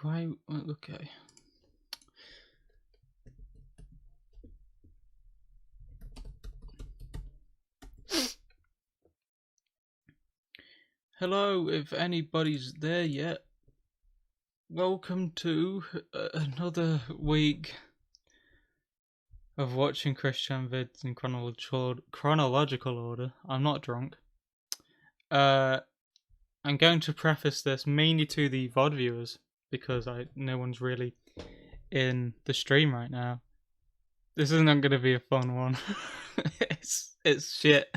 Right, okay. Hello, if anybody's there yet. Welcome to another week of watching Christian vids in chronological order. I'm not drunk. I'm going to preface this mainly to the VOD viewers because no one's really in the stream right now. This isn't going to be a fun one. it's shit.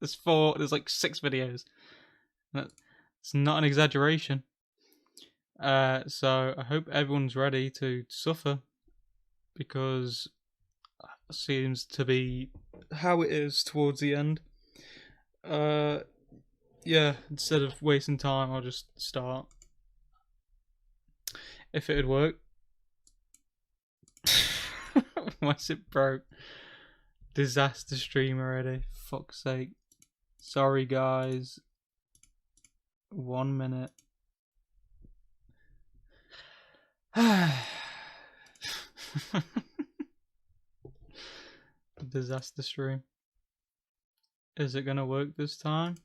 There's like 6 videos. It's not an exaggeration. So I hope everyone's ready to suffer, because it seems to be how it is towards the end. Yeah, instead of wasting time, I'll just start. If it'd work. Once it broke. Disaster stream already. Fuck's sake. Sorry, guys. 1 minute. Disaster stream. Is it gonna work this time?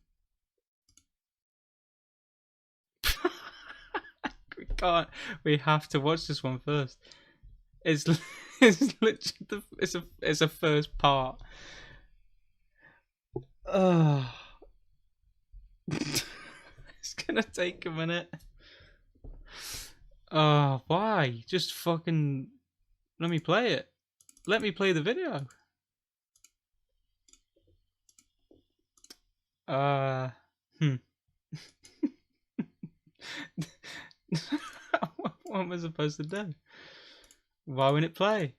We can't. We have to watch this one first. It's literally it's a first part. It's gonna take a minute. Why? Just fucking let me play it. Let me play the video. What am I supposed to do? Why wouldn't it play?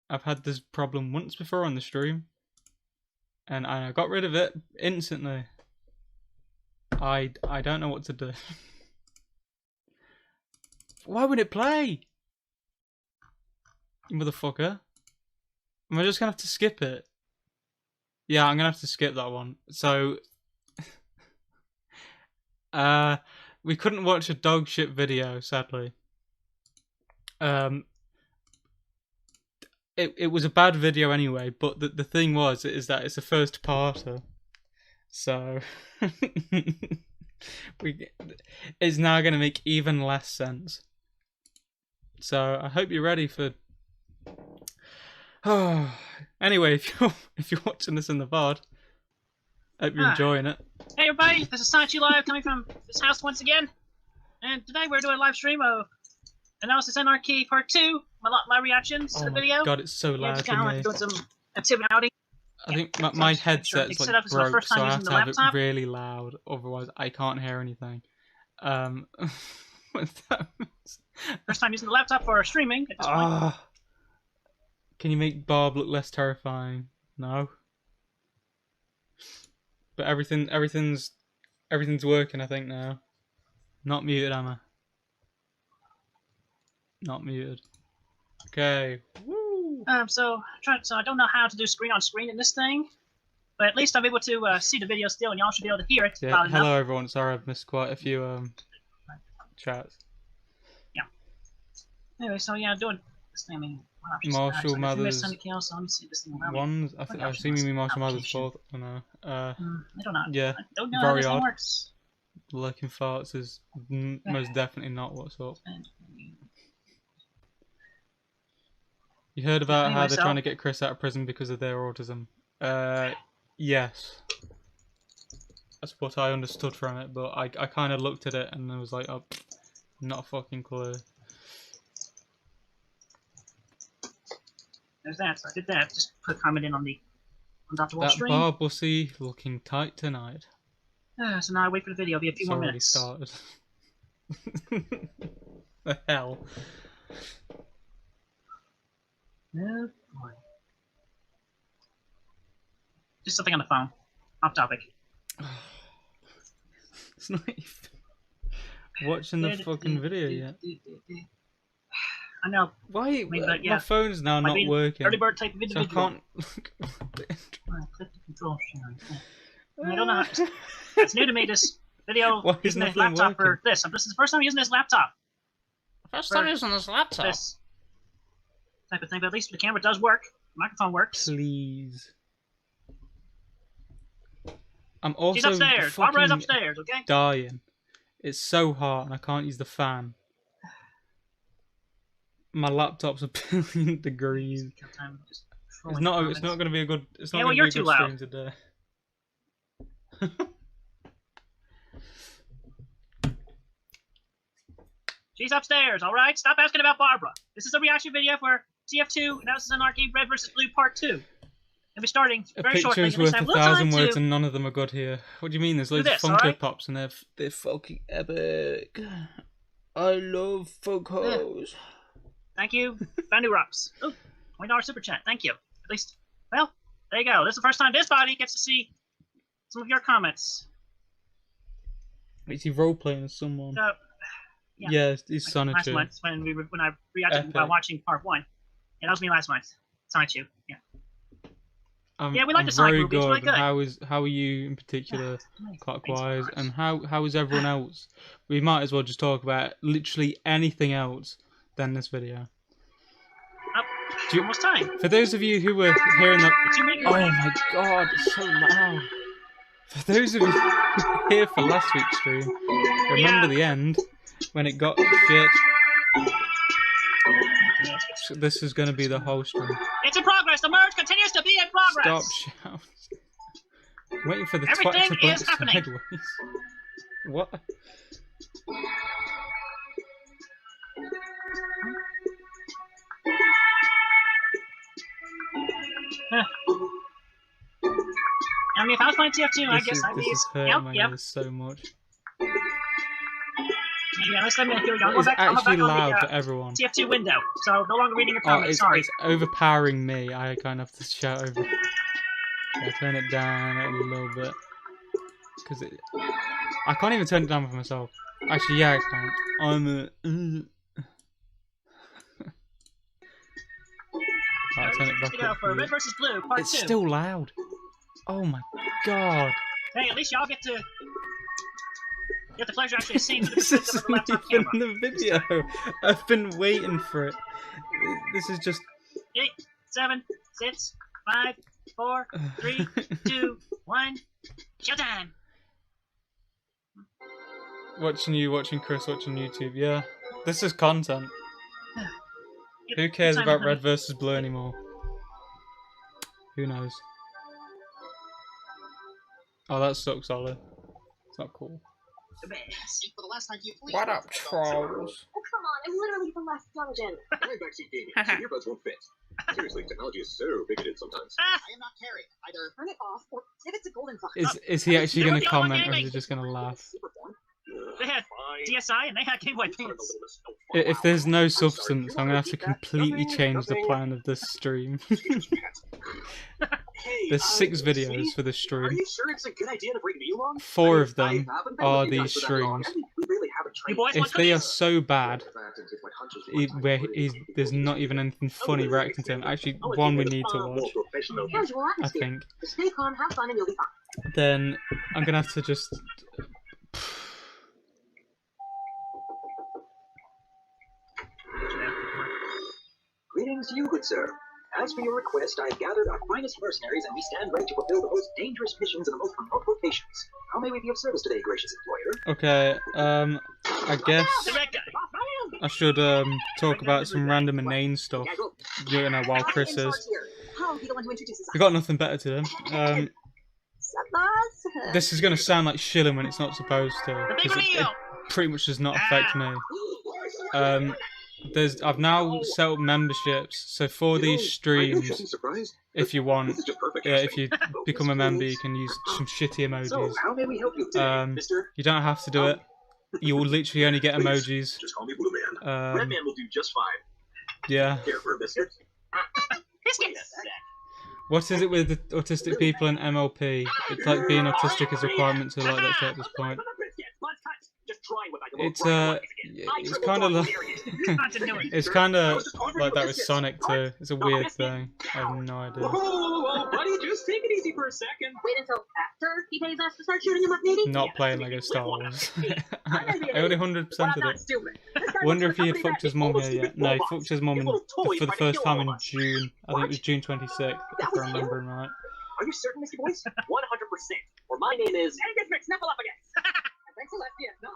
I've had this problem once before on the stream, and I got rid of it instantly. I don't know what to do. Why would it play? You motherfucker. Am I just gonna have to skip it? Yeah, I'm gonna have to skip that one. So, we couldn't watch a dog shit video, sadly. It was a bad video anyway, but the thing is that it's a first parter, so it's now gonna make even less sense. So I hope you're ready for. Anyway, if you're watching this in the VOD, hope you're enjoying it. Hey everybody, this is Sanchi Live coming from this house once again, and today we're doing a live stream of Analysis Anarchy Part 2. My reactions to the video. Oh my god, it's so loud for me. Doing some activity. I think my headset's like broke, so I have to have it really loud, otherwise I can't hear anything. First time using the laptop for streaming at this point. Can you make Barb look less terrifying? No. But everything's working, I think, now. Not muted, am I? Not muted. Okay. Woo. So I don't know how to do screen on screen in this thing, but at least I'm able to see the video still, and y'all should be able to hear it. Yeah. Hello everyone. Sorry I've missed quite a few chats. Yeah. Anyway, so yeah, doing this thing. I mean, Marshall Mathers. So let me see this thing around. Ones. I think I've seen me Marshall Mathers 4th. I know. I don't know. Yeah. I don't know how this thing works. Lurking farts is most definitely not what's up. You heard about how they're trying to get Chris out of prison because of their autism? Yes. That's what I understood from it, but I kind of looked at it and I was like, oh, not a fucking clue. There's that. So I did that. Just put a comment in on Dr. Wall stream. That Barb will see looking tight tonight. So now I wait for the video. It'll be a few more minutes. It's already started. The hell. Oh boy. Just something on the phone. Off topic. It's not even watching the fucking video yet. I know. Why? My phone's now not working. Early bird type of individual. So I can't. Click the control sharing. I don't know. It's new to me. This video Why is using the nothing laptop working? for this. This is the first time using this laptop. First time using this laptop. This type of thing, but at least the camera does work. The microphone works. Please. I'm also She's upstairs. Barbara is fucking upstairs, okay? dying. It's so hot and I can't use the fan. My laptop's a billion degrees. It's not going to be a good. It's not Yeah, going well, to be a you're good too stream loud. today. She's upstairs, alright? Stop asking about Barbara. This is a reaction video for TF2 Analysis Anarchy Red vs. Blue Part 2. And we're starting very shortly. A picture is worth 1,000 words and none of them are good here. What do you mean? There's loads of Funko Pops and they're fucking epic. I love Funkos. Thank you, Bandu Rocks. Oh, $20 super chat. Thank you. At least, well, there you go. This is the first time this body gets to see some of your comments. Is he role playing as someone? Yeah, he's Sonic. Last month when I reacted by watching part 1. Yeah, that was me last month. Sonic 2. Yeah. Yeah, we like the Sonic movies. Really good. How are you in particular, clockwise, and how is everyone else? We might as well just talk about literally anything else than this video. Almost time. For those of you who were hearing the... Oh my god, it's so loud. For those of you who were here for last week's stream, remember the end when it got shit. So this is going to be the whole stream. It's in progress. The merge continues to be in progress. Stop shouting. Waiting for the twat to blink sideways. What? I mean, if I was playing TF2, I guess I'd be... This is hurting my ears so much. Yeah, let's let me hear you. It's actually loud for everyone. TF2 window, so no longer reading your comments. Sorry. It's overpowering me. I kind of have to shout over. I'll turn it down a little bit. Because I can't even turn it down for myself. Actually, yeah, I can. I'll turn it back up. For Red vs. Blue, part 2. It's still loud. Oh my god. Hey, at least y'all get to... You have the pleasure actually of seeing this isn't even in the video. I've been waiting for it. This is just 8, 7, 6, 5, 4, 3, 2, 1. Showtime. Watching Chris watching YouTube. Yeah, this is content. Who cares about Red versus Blue anymore? Who knows? Oh, that sucks, Ollie. It's not cool. What up, trolls? Oh, come on, I'm literally the last dungeon. My backseat gaming, so earbuds won't fit. Seriously, technology is so bigoted sometimes. I am not carried. Either turn it off or give it to Golden Fox. Is he actually going to comment or is he just going to laugh? They had DSi and they had Game Boy Advance. If there's no substance, I'm going to have to completely change the plan of this stream. There's 6 videos for this stream. Are you sure it's a good idea to bring me along? 4 of them are these streams. If they are so bad, where there's not even anything funny reacting to them. Actually, one we need to watch, I think. Stay calm, have fun, and you'll be fine. Then I'm going to have to just... Greetings to you, good sir. As for your request, I have gathered our finest mercenaries and we stand ready to fulfill the most dangerous missions in the most remote locations. How may we be of service today, gracious employer? Okay, I guess I should talk about some random inane stuff, you know, while Chris is. We got nothing better to do. This is gonna sound like shilling when it's not supposed to, because it pretty much does not affect me. I've now set up memberships, so for these streams, if you want, if you become a member, you can use some shitty emojis. So, how may we help you today, mister? You don't have to do it. You will literally only get emojis. Just call me Blue Man. Red Man will do just fine. Yeah. Here for a biscuit. Biscuits! What is it with the autistic people and MLP? It's like being autistic is a requirement to like that shit at this point. It's kind of like it's kind of like that with Sonic too. It's a weird thing. I have no idea. Whoa, buddy, just take it easy. easy for a second. Wait until after he pays us to start shooting him up, maybe? Not Yeah, playing that's Lego Star Wars. I'm gonna be an I already idiot, 100%ed but I'm not it. stupid. This guy Wonder if works for he a had company fucked that his mum almost here yet. stupid No, he robots. fucked his mum His little toys for the try to first kill time all in of us. June. I think it was June 26th, if That I was him? remember right. Are you certain, Misty Boys? 100%. Or my name is... Angus McSnuffleupagus. Thanks, Celestia, not.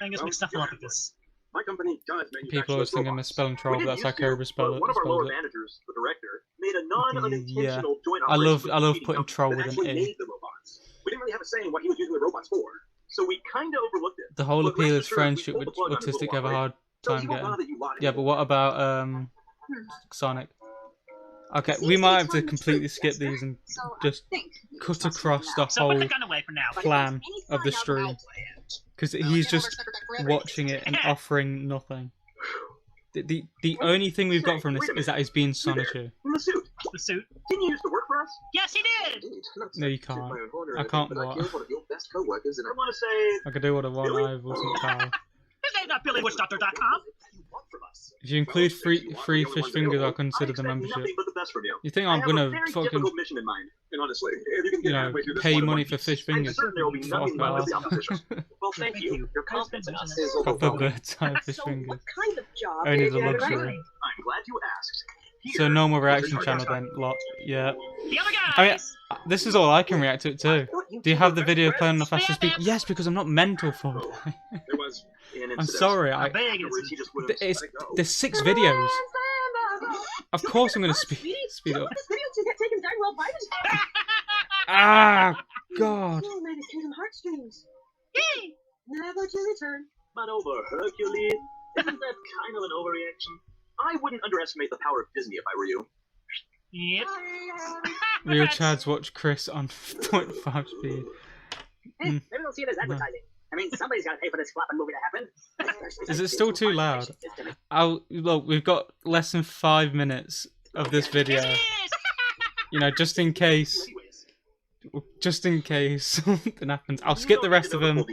Angus McStuffleupagus. My company does manufacture People always think I'm misspelling troll, but that's how Cobra spells one of our lower it. managers, the director, made a non-unintentional joint I operation love with the putting company troll that with an actually A. made the robots. We didn't really have a say in what he was using the robots for, so we kind of overlooked it. The whole But appeal rest is assured, we friendship, pulled the which plug on his autistic little have a hard operation. So time he won't getting. bother you lot Yeah, but what about Sonic? Okay, we might have to completely skip these and just cut across the So put whole the gun away for now. plan of the stream, because he's just watching it and offering nothing. The only thing we've got from this is that he's being Sonichu. In the suit. The suit. Didn't you used to work for us? Yes, he did. Indeed. Not No, you to toot can't. my own horn or I anything, can't but what? he is one of your best co-workers, and I want to say... I could do what I want. I wasn't Carl. His name's not BillyWitchDoctor.com. If you include free fish fingers, I'll consider the membership. You think I'm gonna fucking, mission in mind, and honestly, if you can get you know, halfway through this pay one in money one for piece, fish I'm fingers? certain there will be Fuck nothing left of the off. opposition. Well, thank you. Your confidence in us is Proper overwhelming. bird's eye fish So fingers. what kind of job Only did the you have, luxury. right? I'm glad you asked. So normal reaction channel then, lot. Yeah. The other guys. I mean, this is all I can react to it too. Do you have the video playing on the fastest speed? Yes, because I'm not mental for it. There was an I'm incident. sorry. How big is Afterwards, it? he just wouldn't It's let it go. there's 6 videos. Of course I'm gonna speed up. This video to get taken very well by this. Ah, God. Oh, man, it's hidden heartstrings. Yay! Never to return. But over Hercules, isn't that kind of an overreaction? I wouldn't underestimate the power of Disney if I were you. Yep. Real Chads watch Chris on 0.5 speed. Maybe they'll see it as advertising. I mean, somebody's got to pay for this flopping movie to happen. Is it still too loud? Look, we've got less than 5 minutes of this video. Yes, it is! You know, just in case something happens. I'll skip the rest of them,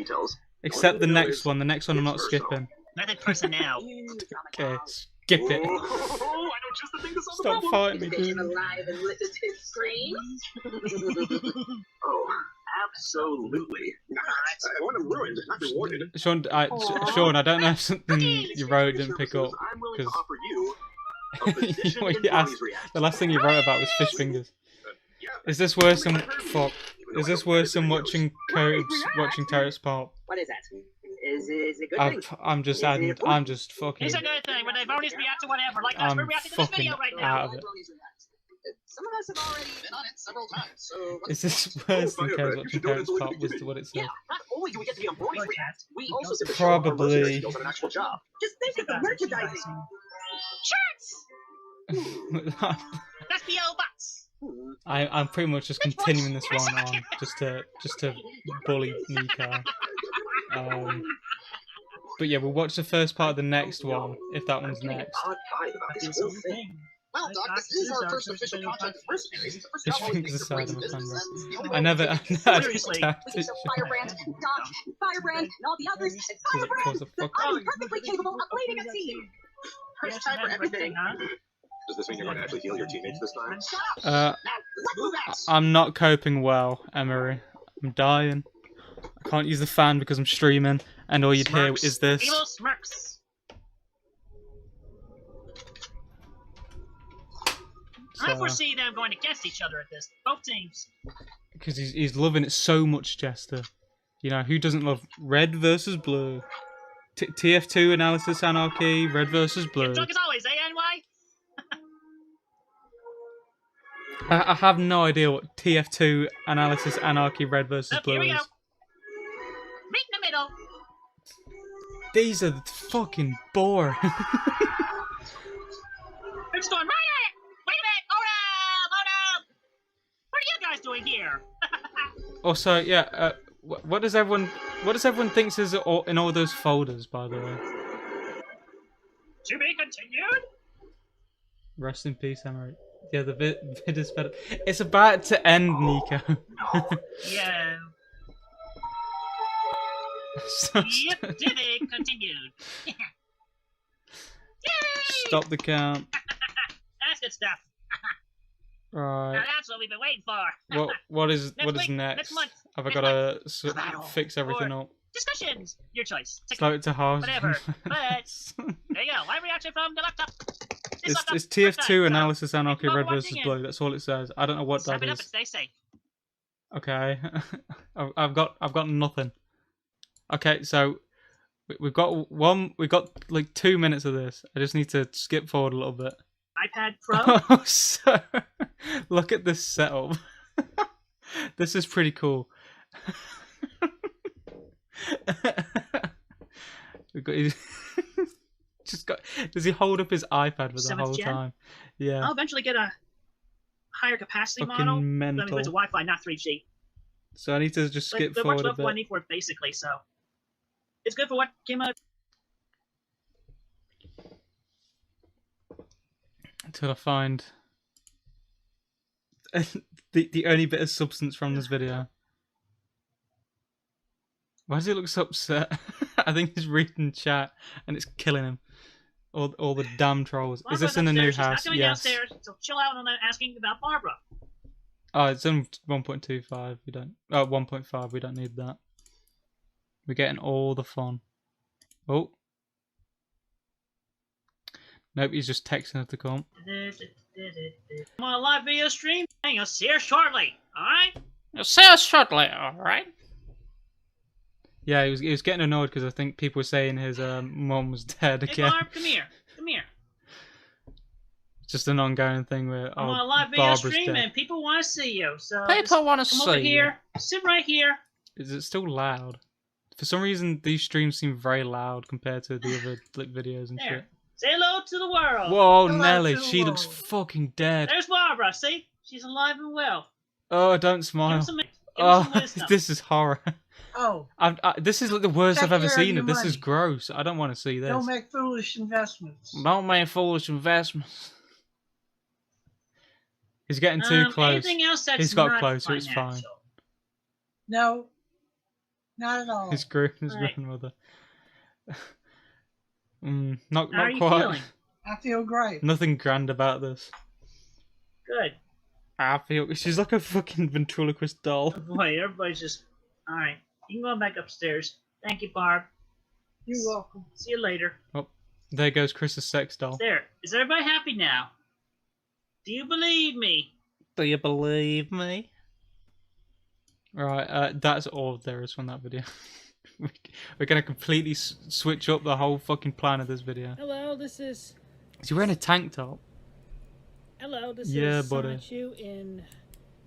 except the next one. The next one I'm not skipping. Method personnel. Okay, skip it. I know just the thing to solve the Stop problem. fighting me, Is dude. alive and listen to his screams? Oh, absolutely. I want him ruined, not rewarded. Sean, Sean, I don't know if something you wrote didn't pick up. I'm willing to 'cause- offer you a position What in you asked- Bonnie's reaction. The last thing you wrote about was fish fingers. Is this worse than fuck? Is this worse than watching Terrace Pop? What is that? Is it a good thing? I'm just adding. I'm just fucking. It's a good thing when they bonus react to whatever. Like us, I'm we're reacting to this fucking video right now. out of it. Some of us have already been on it several times, so... Is this worse than Terrace watching Terrace Pop? Was what it said. Yeah, not only do we get to be on Bonnie's react, we also get to Probably. show our mercenary skills at an actual job. Just think of the merchandising. Shirts! That's the old butts. I'm pretty much just continuing this one on just to bully Nico. But yeah, we'll watch the first part of the next one if that one's next. Odd vibe about this whole thing. Well, Doc, this is our first official contact with mercenaries. It's the first Fish job we fingers think aside to on the bring camera. business, and it's the only I way never. we can Seriously. We can show Firebrand, Doc, Firebrand, and all the others, and Firebrand, Cause a fuck. I'm perfectly capable of leading a team. First time for everything. Huh? Does this mean you're going to actually heal your teammates this time? Shut up. Uh, Now, let's move out. I'm not coping well, Emery. I'm dying. I can't use the fan because I'm streaming, and all you'd hear Smirks. is this. Evil smirks. I So, foresee them going against each other at this. Both teams. because he's loving it so much, Jester. You know, who doesn't love red versus blue? TF2 analysis anarchy, red versus blue. Drunk as always, eh, NY? I have no idea what TF2 analysis anarchy, red versus Oh, here blue we go. is. Meet in the middle. These are fucking boring. It's going right at it. Wait a minute. Hold up. What are you guys doing here? Also, yeah, what does everyone think is in all those folders, by the way? To be continued. Rest in peace, Emery. Yeah, the vid is better. It's about to end, Nico. Yeah. So Yep. To be continued. Yay! stop the count. That's good stuff. Right. Now that's what we've been waiting for. What is Next week, next? next month, Have I next gotta Battle. fix everything up? Discussions. Your choice. Slow it to half. Whatever. But there you go. Live reaction from the laptop. This laptop, it's first time, TF2 so analysis anarchy thank you red for versus watching blue. That's all it says. I don't know what Wrap that it up and is. stay safe. Okay, I've got nothing. Okay, so we've got like 2 minutes of this. I just need to skip forward a little bit. iPad Pro. Oh, so look at this setup. This is pretty cool. We've got just got. Does he hold up his iPad for the 7th whole gen? time? Yeah. I'll eventually get a higher capacity Fucking model. mental. That means it's Wi-Fi, not 3G. So I need to just skip But forward a what I bit. need for it basically, so it's good for what came out. Until I find the only bit of substance from this video. Why does he look so upset? I think he's reading chat and it's killing him. All the damn trolls. Is this in a new house? She's not coming Yes. downstairs, so chill out on that asking about Barbara. Oh, it's in 1.25. We don't. Oh, 1.5. We don't need that. We're getting all the fun. Oh. Nope, he's just texting her to come. I'm on a live video stream. You'll see her shortly. All right. You'll see us shortly, alright? Yeah, he was getting annoyed because I think people were saying his mum was dead Hey again. Barb, come here. Come here. It's just an ongoing thing where I'm on a live video Barbara's stream dead. and people want to see you. So People want to come over see here. Sit right here. Is it still loud? For some reason, these streams seem very loud compared to the other like videos and There. shit. Say hello to the world. Whoa, Hello Nelly, to the she looks world. fucking dead. There's Barbara. See, she's alive and well. Oh, don't Give smile. him some, give him Oh, some wisdom. this is horror. Oh, This is like the worst Take I've ever care of seen your it. This is money. gross. I don't want to see this. don't make foolish investments. Don't make foolish investments. He's getting too close. Anything else that's He's got not closer, it's fine. financial? No, not at all. His Right. grandmother. Not How are you quite. feeling? I feel great. Nothing grand about this. Good. I feel she's like a fucking ventriloquist doll. Oh boy, everybody's just. All right, you can go back upstairs. Thank you, Barb. You're welcome. See you later. There goes Chris's sex doll. There. Is everybody happy now? Do you believe me? Do you believe me? Right, that's all there is from that video. We're gonna completely switch up the whole fucking plan of this video. Hello, this is. Is he wearing a tank top? Hello, this Yeah, is buddy. Sonichu in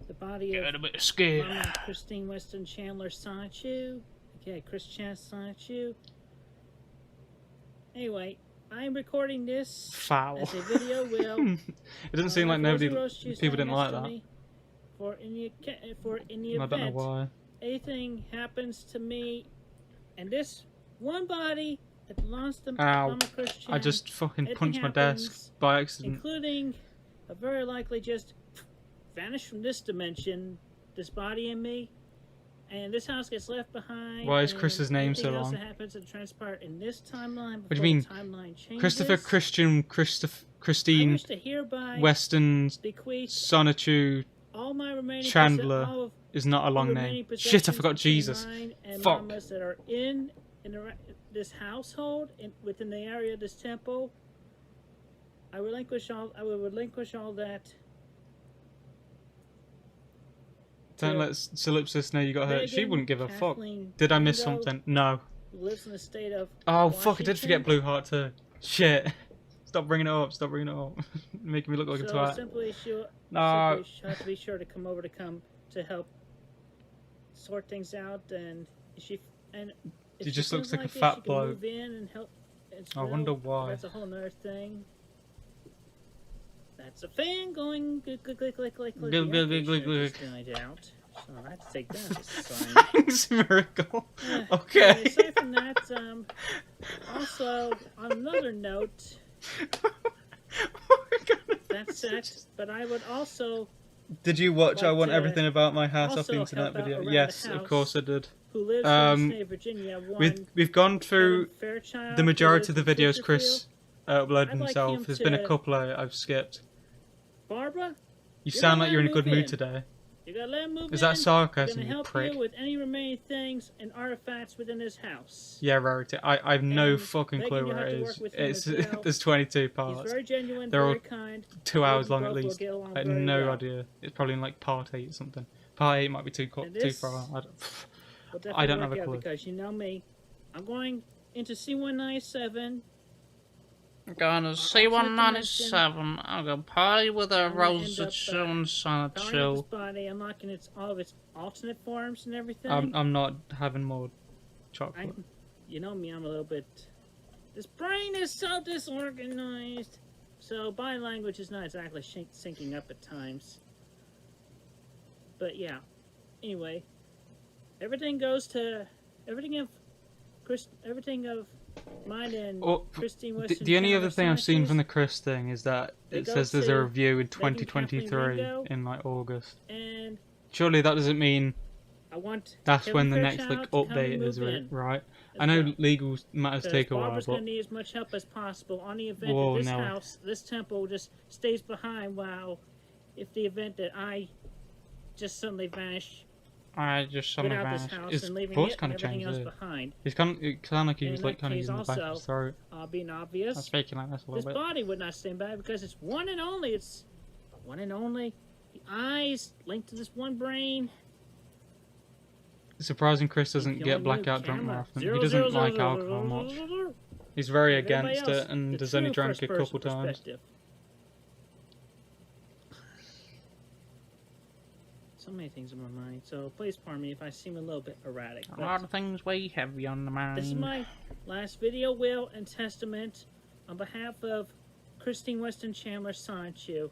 the body Get a of bit scared. Mama Christine Weston Chandler Sonichu. Okay, Chris Chan Sonichu. Anyway, I'm recording this Foul. as a video. Will It doesn't seem like nobody, Roast used people to didn't like next to that. me For in the I event don't know why. anything happens to me, and this one body that belongs to Ow. Mama Chris Chan, I just fucking anything punched my happens, desk by accident. including a very likely just vanish from this dimension, this body in me, and this house gets left behind. Why is and Chris's name so anything else long? that happens to transpire in this timeline What do you before mean? the timeline changes, Christopher, Christian, I Christine, wish to hereby Weston, bequeath Sonichu all my remaining Chandler all of is not a the long remaining name. possessions Shit, I forgot between Jesus. mine and Fuck. Mama's that are in this household within the area of this temple. I will relinquish all that. Don't to let Solipsis know you got hurt. She Megan wouldn't give a fuck. Kathleen Did I miss Ringo, something? No. who lives in the state of Oh, fuck, I did forget Washington. Blue Heart too. Shit. Stop bringing it up, stop bringing it up. Making me look like a So twat. simply she'll No. have to be sure to come over to help sort things out, and if He she just looks feels like a it, fat she can bloke. move in and help as I well. wonder why. That's a whole nother thing. That's a fan going click click click click click. Glug, Yeah, glug, they glug, should glug, have just died out. So I have to take that as a sign. Thanks, Miracle. Anyway, Okay. aside from that, also on another note, that's it. But I would also Did you watch Like I Want to Everything About My House Off the also Internet help out video? around the Yes, of house. course I did. who lives in the state of Virginia. We've gone through Kevin Fairchild, the who majority of lives the in videos Chris Chesterfield. uploaded I'd like himself. him There's been a to- couple I've skipped. Barbara, You You're sound gonna like you're in a let good him mood move in. today. You gotta let him move Is in. that sarcasm, Gonna you help prick? you with any remaining things and artifacts within this house. Yeah, Rarity. I have no And fucking Megan, clue you'll where have it to work is. with him It's as well. there's 22 He's parts. very genuine, They're all very kind. 2 I think hours you long at both will least. get along I have very no well. idea. It's probably in like part 8 or something. Part 8 might be too And too this far. will I definitely don't have work a out clue. because you know me. I'm going into C197. I'm going to C197. I'm going to party with a I'm gonna Rose end up, Chill and Sana powering up this Chill. body, unlocking all of its alternate forms and everything. I'm not having more chocolate. You know me, I'm a little bit... This brain is so disorganized. So body language is not exactly syncing up at times. But yeah. Anyway. Everything of mine and Oh, Christine Weston. the only other thing I've seen Chandler from the Chris thing is that They it go says there's a to review in Megan, Kathleen, 2023 Ringo. in like August. And Surely that doesn't mean I want that's Kevin when the next Fairchild like to come and update is, move in right? as I know well. legal matters take a while, Barbara's but gonna need as much help as possible on the event Whoa, that this no. house, this temple, just stays behind. While if the event that I just suddenly vanish I just suddenly without this vanished. house His and leaving voice it kind and of everything changed else there. behind. It sounded like he And was in like that kind of case using the back of his also, throat. Being I'm obvious, speaking like this a this little bit. body would not stand by because it's one and only. It's one and only. The eyes linked to this one brain. It's surprising Chris The doesn't only get blackout drunk camera. more often. Zero, He doesn't zero, zero, like zero, alcohol zero, much. zero, zero. He's very And everybody against else, it and the has only true drank it a first-person couple times. perspective. So many things in my mind, so please pardon me if I seem a little bit erratic. A But lot of things weigh heavy on the mind. this is my last video, will, and testament on behalf of Christine Weston Chandler Sanchu.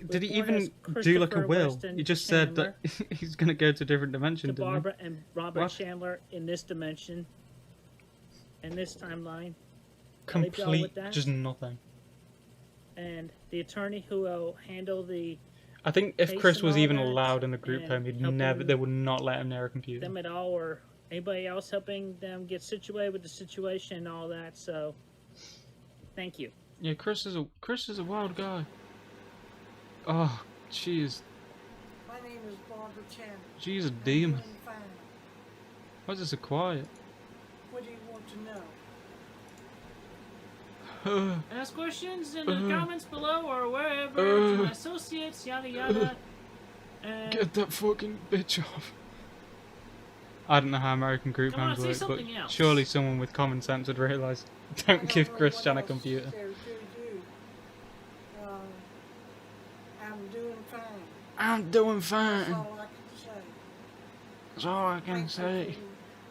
Did he born as even do like a Christopher will? Weston He just said that he's gonna go to a different dimension, To didn't Barbara and Robert What? Chandler in this dimension, in this timeline, he? I'll leave y'all with Complete, that. just nothing. and the attorney who will handle the I think if Case Chris and was all even that, allowed in the group and home, he'd helping never. They would not let him near a computer. them at all, or anybody else helping them get situated with the situation and all that. So, thank you. Yeah, Chris is a wild guy. Oh, jeez, My name is Barbara Chandler. she's a I'm demon. doing fine. Why is it so quiet? What do you want to know? Ask questions in the comments below or wherever to my associates, yada yada. And Get that fucking bitch off. I don't know how American group Come on, homes say work, but something else. surely someone with common sense would realise. I Don't give know Christian what a else computer. there to do. I'm doing fine. I'm doing That's fine. all I can say. That's all I can Thank you say. for-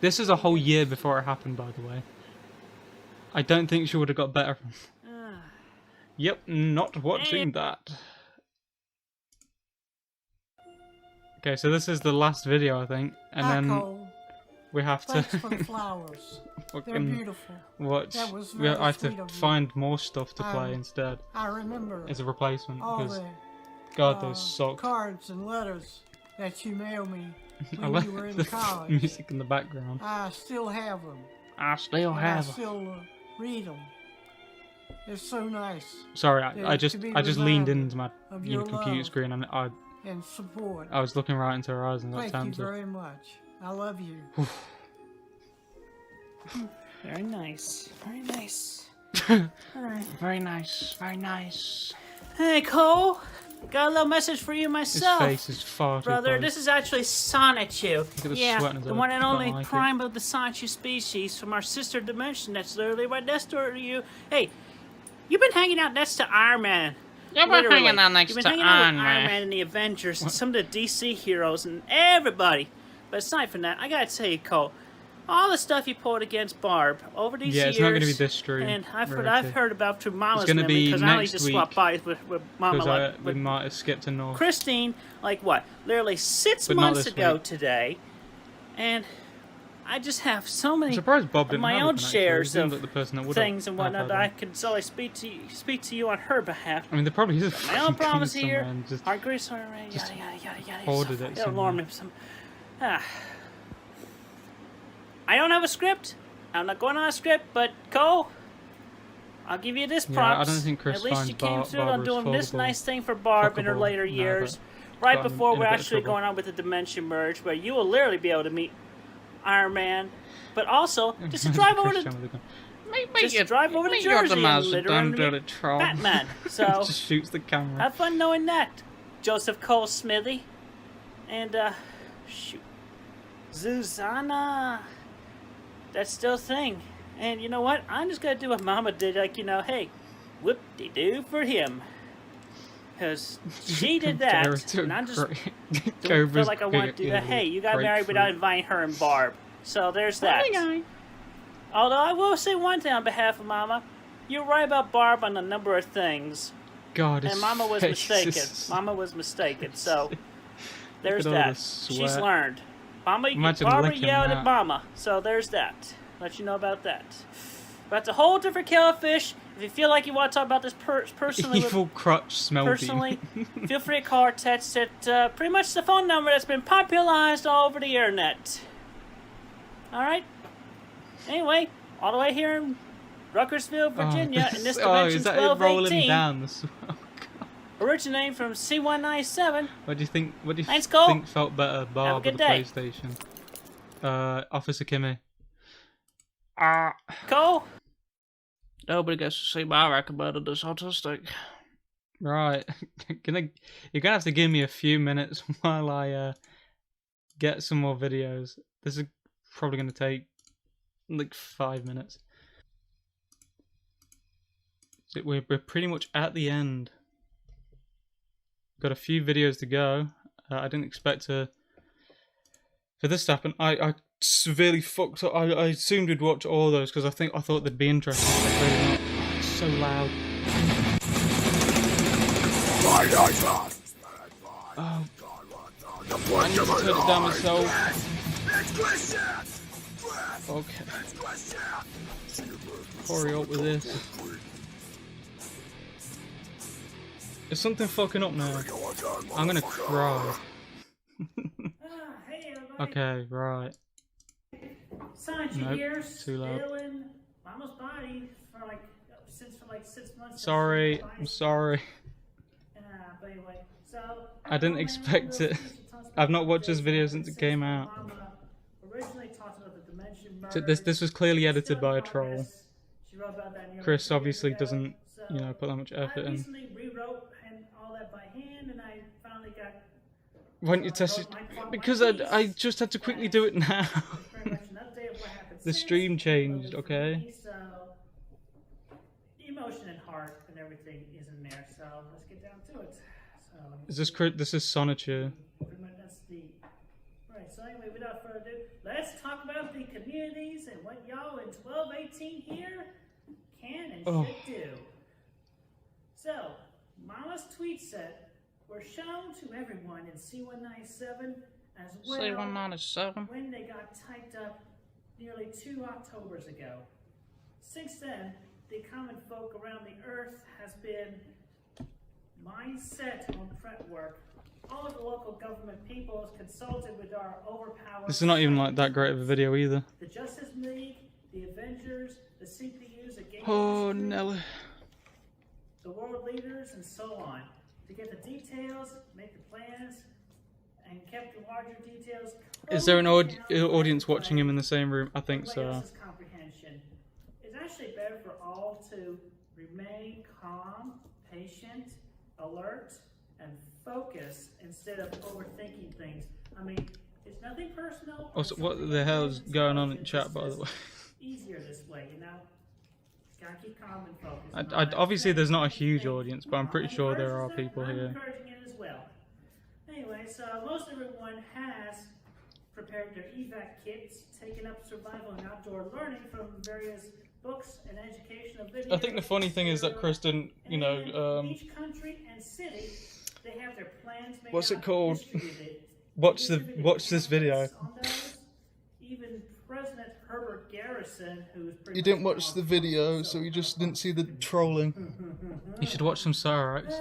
This is a whole year before it happened, by the way. I don't think she would have got better from. Yep, not watching that. Okay, so this is the last video, I think, and Hi, then Cole. we have to Thanks for the flowers. They're fucking beautiful. watch. That was I very have sweet to of you. find more stuff to play instead I remember as a replacement all because the God, those suck. cards and letters that you mailed me I when you were like in the college. music in the background. I still have them. I still And I have. still read them. It's so nice Sorry, Yeah, I to just be leaned reminded into my of you know, your computer love screen and and support. I was looking right into her eyes and got Thank you tempted. very much. I love you. very nice, very nice. Very nice, very nice. Hey Cole, got a little message for you His myself. face is far too Brother, close. this is actually Sonichu. Look at the Yeah, sweat in his the eye. one and Don't only like it. prime of the Sonichu species from our sister dimension that's literally right next door to you. Hey, you've been hanging out next to Iron Man. You've been Literally. hanging out next You've been to hanging out Iron with Iron Man. Man and the Avengers and some of the DC heroes and everybody. But aside from that, I gotta tell you, Cole, all the stuff you pulled against Barb over these Yeah, years. it's not gonna be this stream, And I've Rarity. heard about through Mama's It's gonna memory be because I only next just week, swapped bodies with Mama. Because Like, we with might have skipped a North. Christine, like what, literally 6 But not months this ago week. today, and I just have so I'm many surprised Bob of didn't my have own one, actually. He shares seemed of like the person that would things have, and whatnot have that had I one. could solely speak to you on her behalf. I mean, there probably is a My fucking own thing problems somewhere here. and just Our grace, yada just yada yada yada. hoarded So it it'll alarm somewhere. me some. I don't have a script. I'm not going on a script, but Cole, I'll give you this Yeah, I props. don't think Chris At least finds you came through on Barbara doing this foldable, nice thing for Barb in her fuckable later now years. that Right got before in a we're bit of actually trouble. going on with the Dimension Merge, where you will literally be able to meet Iron Man, but also just to drive over to Christian with a gun. just drive over to meet your Jersey and demise, litter don't under do the it, troll. Batman. So Just shoots the camera. have fun knowing that, Joseph Cole Smithy, and shoot, Zuzana. That's still a thing. And you know what? I'm just gonna do what Mama did, like, you know, hey, whoop-de-doo for him. Because she did Compare that, it to and I just don't Cobra's feel like I want to do bigger that. Hey, you got grapefruit. married without inviting her and Barb. So there's that. Guy. Although I will say one thing on behalf of Mama. You're right about Barb on a number of things. God, his And Mama was face mistaken. is- Mama was mistaken, so there's at all the that. She's sweat. learned. Mama, Imagine Barbara licking yelled that. at Mama, so there's that. Let you know about that. But it's a whole different kettle of fish. If you feel like you want to talk about this personally, Evil crotch smell personally, bean. feel free to call or text at pretty much the phone number that's been popularized all over the internet. Alright? Anyway, all the way here in Ruckersville, Virginia, in this dimension is that it rolling 1218, down the swell? originating from C197. What do you think? What do you Thanks, Cole. think felt better, Barb or good the day. PlayStation? Officer Kimmy. Cole? Nobody gets to see my record this autistic. Right, you're gonna have to give me a few minutes while I get some more videos. This is probably gonna take like 5 minutes. So we're pretty much at the end. Got a few videos to go. I didn't expect for this to happen. I severely fucked up. I assumed we'd watch all those because I thought they'd be interesting. But they're really not. Oh, it's so loud. Oh, I need to turn it down myself. Okay. Hurry up with this. Is something fucking up now? I'm gonna cry. Hey, everybody. Okay, right. Sanchi Nope, here, too loud. still in Mama's body for like 6 months. Sorry, I'm sorry. But anyway, so I didn't expect it. I've not watched this video since it came out. Mama originally talked about the dimension So merge. this was clearly edited Still in by a progress. troll. She wrote about that nearly Chris 2 years obviously ago. doesn't, So you know, put that much effort I in. recently rewrote and all that by hand, and I finally got. Why don't you test it? Because I just had to quickly do it now. Pretty much an update of what happened The since. stream changed, For okay? me, so emotion and heart and everything is in there. So let's get down to it. So let me Is this see. this is Sonichu? Pretty much that's the right. So anyway, without further ado, let's talk about the communities and what y'all in 1218 here can and Oh. should do. So Mama's tweet set were shown to everyone in C197 as well C197. when they got typed up nearly 2 Octobers ago. Since then, the common folk around the earth has been mindset on prep work. All of the local government peoples consulted with our overpowered... This is not even like that great of a video either. The Justice League, the Avengers, the CPUs, the game Oh, industry, Nelly. the world leaders, and so on. To get the details, make the plans, and kept the larger details. Is there an closely down audience by watching him in the same room? I think so. else's comprehension. It's actually better for all to remain calm, patient, alert, and focus instead of overthinking things. I mean, it's nothing personal. or Also, what something the hell is against going on in intelligence, chat, it's by the just way? easier this way, you know? Gotta keep calm and focused. Obviously, there's not a huge audience, but I'm pretty sure there are Encourages that, people and I'm here. encouraging it as well. Anyway, so most everyone has prepared their evac kits, taken up survival and outdoor learning from various books and educational videos. I think the funny thing is that Chris didn't, you And know, each country and city, they have their plans made what's it out, called? distributed. watch Distributed this video. on those. Even President Herbert Garrison, who's pretty You didn't much watch the on video, top, so you just didn't see the trolling. You should watch some Cyrex.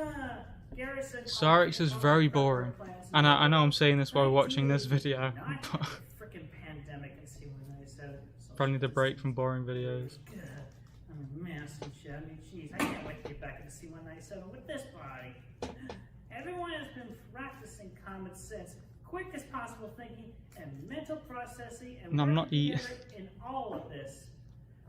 Garrison Cyrex is very boring. And I know I'm saying this while watching this video, but Frickin' pandemic and see when they said probably need a break from boring videos. a mess and shit. I mean, jeez, I can't wait to get back into C-197 with this body. Everyone has been practicing common sense, quick as possible thinking, and mental processing, and No, I'm not working together in all of this.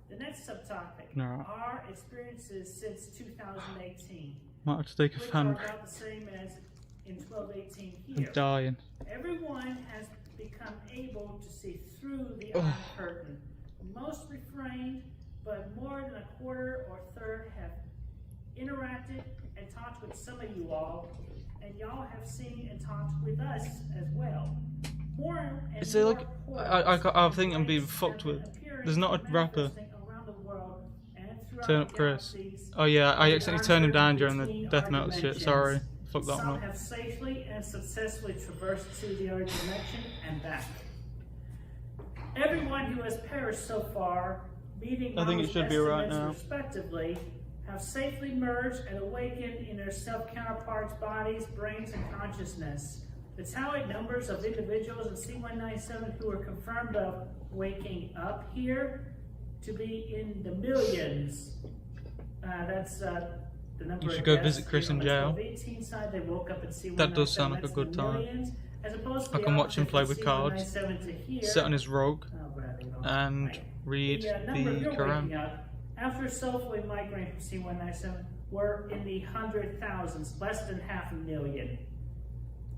The next subtopic are experiences since 2018, Might have to take a which fan. are about the same as in 1218 here. I'm dying. Everyone has become able to see through the Iron Curtain. Most refrained, but more than a quarter or third have interacted and talked with some of you all, and y'all have seen and talked with us as well. More and Is there more like I think I'm being fucked with. There's not a rapper. Turn up Chris. Oh yeah, I accidentally turned him down during the death metal shit. Sorry, fuck that one Some up. have safely and successfully traversed to the other dimension and back. Everyone who has perished so far, meeting I think it Mama's should be right estimates now. respectively, have safely merged and awakened in their self-counterparts' bodies, brains, and consciousness. The tallied numbers of individuals in C-197 who are confirmed of waking up here to be in the millions. That's the number. You should of go deaths visit Chris here in on the jail. 1218 side, they woke up in C-197. That does sound like a That's good in the time. millions, as opposed to I the can watch him opposite play from with cards, C-197 to here. sit on his rogue, Oh, and right. read number the you're Quran. waking up after soulfully migrating from C-197 were in the 100,000s, less than 500,000.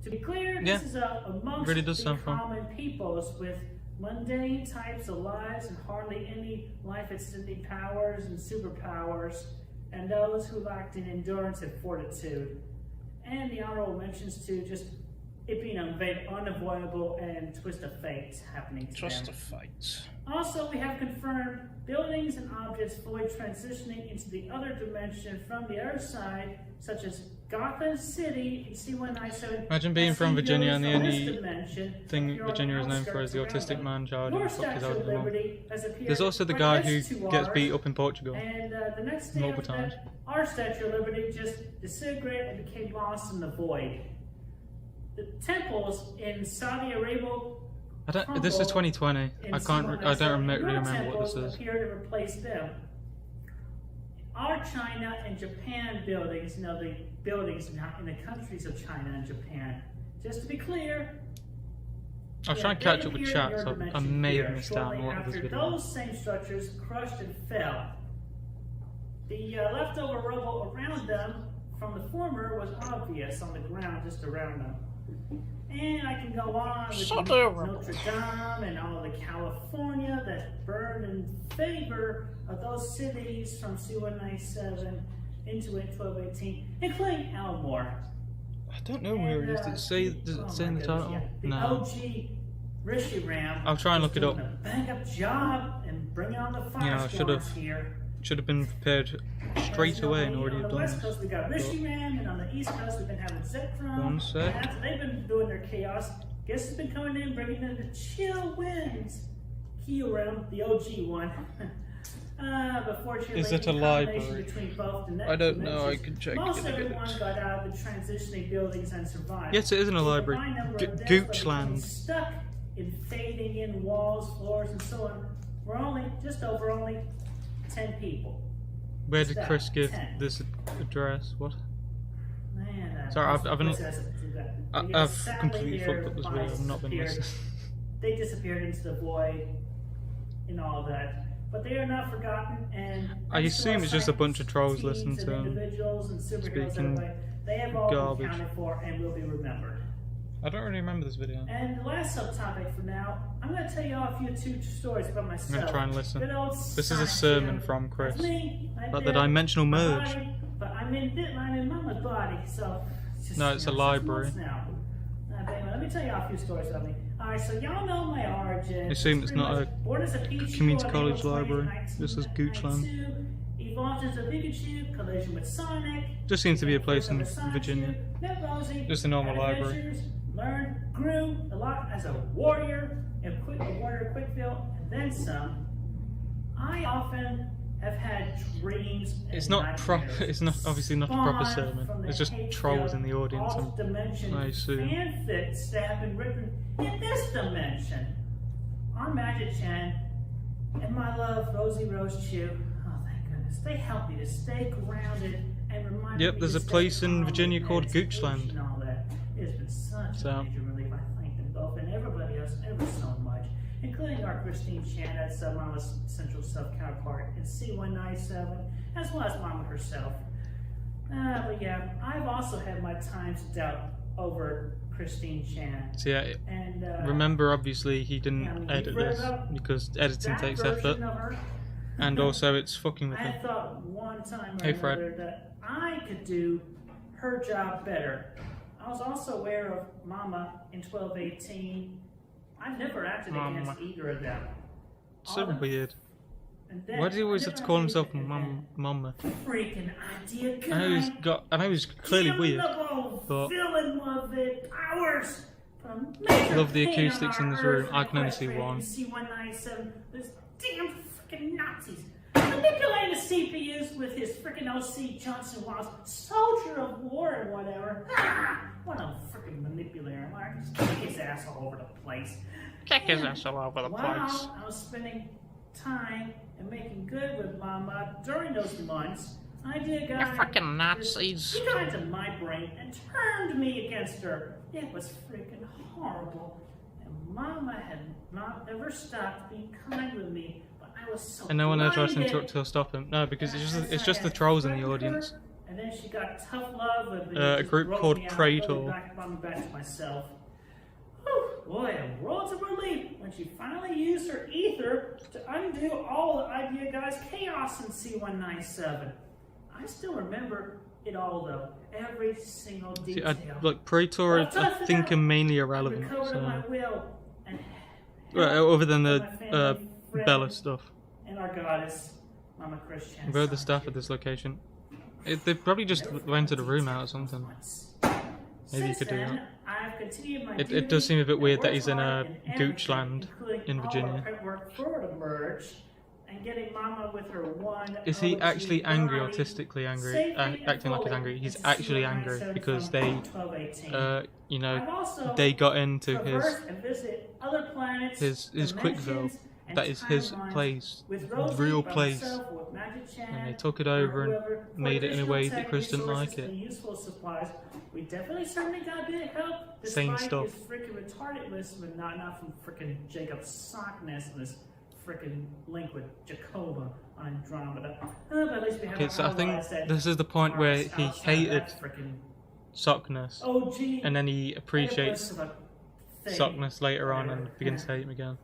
To be clear, Yeah, this is amongst really does the sound fun. common peoples with mundane types of lives and hardly any life-extending powers and superpowers, and those who lacked in endurance and fortitude. And the honorable mentions to just it being unavoidable and twist of fate happening to Just them. a fight. Also, we have confirmed buildings and objects fully transitioning into the other dimension from the other side, such as Gotham City in C-197. Imagine being from Virginia and the only thing appear on Virginia is known for is the outskirts autistic around man child them. who Your fucked his Statue out of of mum. Liberty has appeared There's also the right guy next who to gets ours, beat up in Portugal. and the next day multiple after times. that, our Statue of Liberty just disintegrated and became lost in the void. The temples in Saudi Arabia. This is 2020. I don't really remember what this is. Appear to replace them. Our China and Japan buildings, the buildings in the countries of China and Japan. Just to be clear, I was trying to catch up with chat, so I may have missed out on a lot of this video. Those same structures crushed and fell. The leftover rubble around them from the former was obvious on the ground just around them. And I can go on with Notre Dame and all the California that burned in favor of those cities from C-197 into 1218, including Elmore. I don't know where it is. Does it say in the title? Yeah. The No. OG Rishi Ram. I'll try and look it up. A bang up job and bring on the fire Yeah, I should've here. Should have been prepared straight away and already on the done West this. Coast we got Rishi Ram, and on the East Coast we've been having Zekrom. One sec. And after they've been doing their chaos, guess who's been coming in, bringing in the chill winds? Kyoram, the OG one. But fortunately, Is it a the combination library? between both the I don't know. I dimensions, can check most in a everyone bit. got out of the transitioning buildings and survived. Yes, it isn't a The library. combined number of deaths Goochland. becoming stuck in fading in walls, floors, and so on. We're only 10 people. Where did Step Chris give 10. this address? What? Man, Sorry, I've sadly, completely their fucked up this video. bodies I've not been disappeared. listening. They disappeared into the void and all that. But they are not forgotten, and I thanks to assume our it's just a bunch of trolls teams listening and to him individuals and superheroes speaking everybody, they have all garbage. been accounted for and will be remembered. I don't really remember this video. And the last subtopic for now, I'm going to tell you all a few two stories about myself. I'm going to try and listen. Good old This is a Sonic sermon Jim. from Chris That's me. I about the did dimensional my merge. body, but I'm in Mama's body, so it's just, No, it's a 6 library. months now. But anyway, let me tell you all a few stories about me. Alright, so y'all know my origin. I assume it's pretty not much a born as Pichu community on college April 20th, library. This is Goochland. 1992, evolved as a Pikachu, collision with Sonic. Just seems to be a place in Sonic Virginia. met Rosie, Just a normal had library. adventures, learned, grew a lot as a warrior, a warrior Quickville, and then some. I often have had dreams. It's and not proper. nightmares It's not obviously not a proper spawned sermon. from the It's just trolls in the audience. alt dimension I assume. fanfics that have been written in this dimension. I'm Magic Chan, and my love, Rosie Rose Chew. Oh, thank goodness. this. They help me to stay grounded and remind Yep, me there's to a stay place in calm Virginia with called meditation Goochland. and all that. It's been such So- a major relief. I thank them both and everybody else ever so much, including our Christine Chan, that's Mama's Central Self counterpart, and C197, as well as Mama herself. But yeah, I've also had my times of doubt over Christine Chan. So yeah, And remember, obviously he didn't yeah, I mean, edit you've read this about because editing that takes version effort, of her. and also it's fucking with I him. thought one time or Hey, Fred. another that I could do her job better. I was also aware of Mama in 1218. I've never acted Mama. against either of them. So All the- weird. and then Why does he always I have to never call acted himself against Mama? freaking idea guy. I know he's clearly weird, but Villain of the powers. love the acoustics in this room. I can only see one. C197. This damn freaking Nazis manipulating the CPUs with his freaking OC Johnson Wiles, soldier of war and whatever. What a freaking manipulator! I can just kick his ass all over the place. Kick his ass all over the place. While I was spending time and making good with Mama during those months, Idea Guy You fucking Nazis. He got into my brain and turned me against her. It was freaking horrible. And Mama had not ever stopped being kind with me, but I was so and no one ever tries to blinded. interrupt or stop him. No, because it's just the trolls in the audience. And then she got tough love and A group called Praetor. Brought me back to myself. Whew, boy, a world of relief when she finally used her ether to undo all the Idea Guy's chaos in C197. I still remember it all though, every single See, detail. like Praetor, I think are mainly irrelevant. Recovered of my So. will and Well, other than my the family, Bella friends, stuff. and our goddess, Mama Christian. Where are the staff at this location? They probably just rented a room out or something. Maybe you could do that. I've continued my It does seem a bit duty weird and that he's in worked a hard in everything, Goochland including in all our Virginia. prep work for the merge, and getting Mama with her one Is he OG actually angry, body, autistically angry, safely acting like he's fully angry? He's in actually C197 angry because from they, 1218. you I've know, also they got into traversed and visited other planets, his Quickville. dimensions, and That is his timelines place, with Rosie, real by place. myself, with Magic Chan, And they took it or over and whoever, for made it in a way additional that tech, Chris didn't like resources, it. and useful supplies. We definitely certainly got a bit of help. Same Despite stuff. his freaking retardedness, but not from freaking Jacob Sockness and this freaking link with Jacoba on Andromeda. But at least we have Okay, our so I think allies that this is the point are where he outside hated that freaking Sockness, OG and then he appreciates of a thing. Sockness later on and begins to hate him again.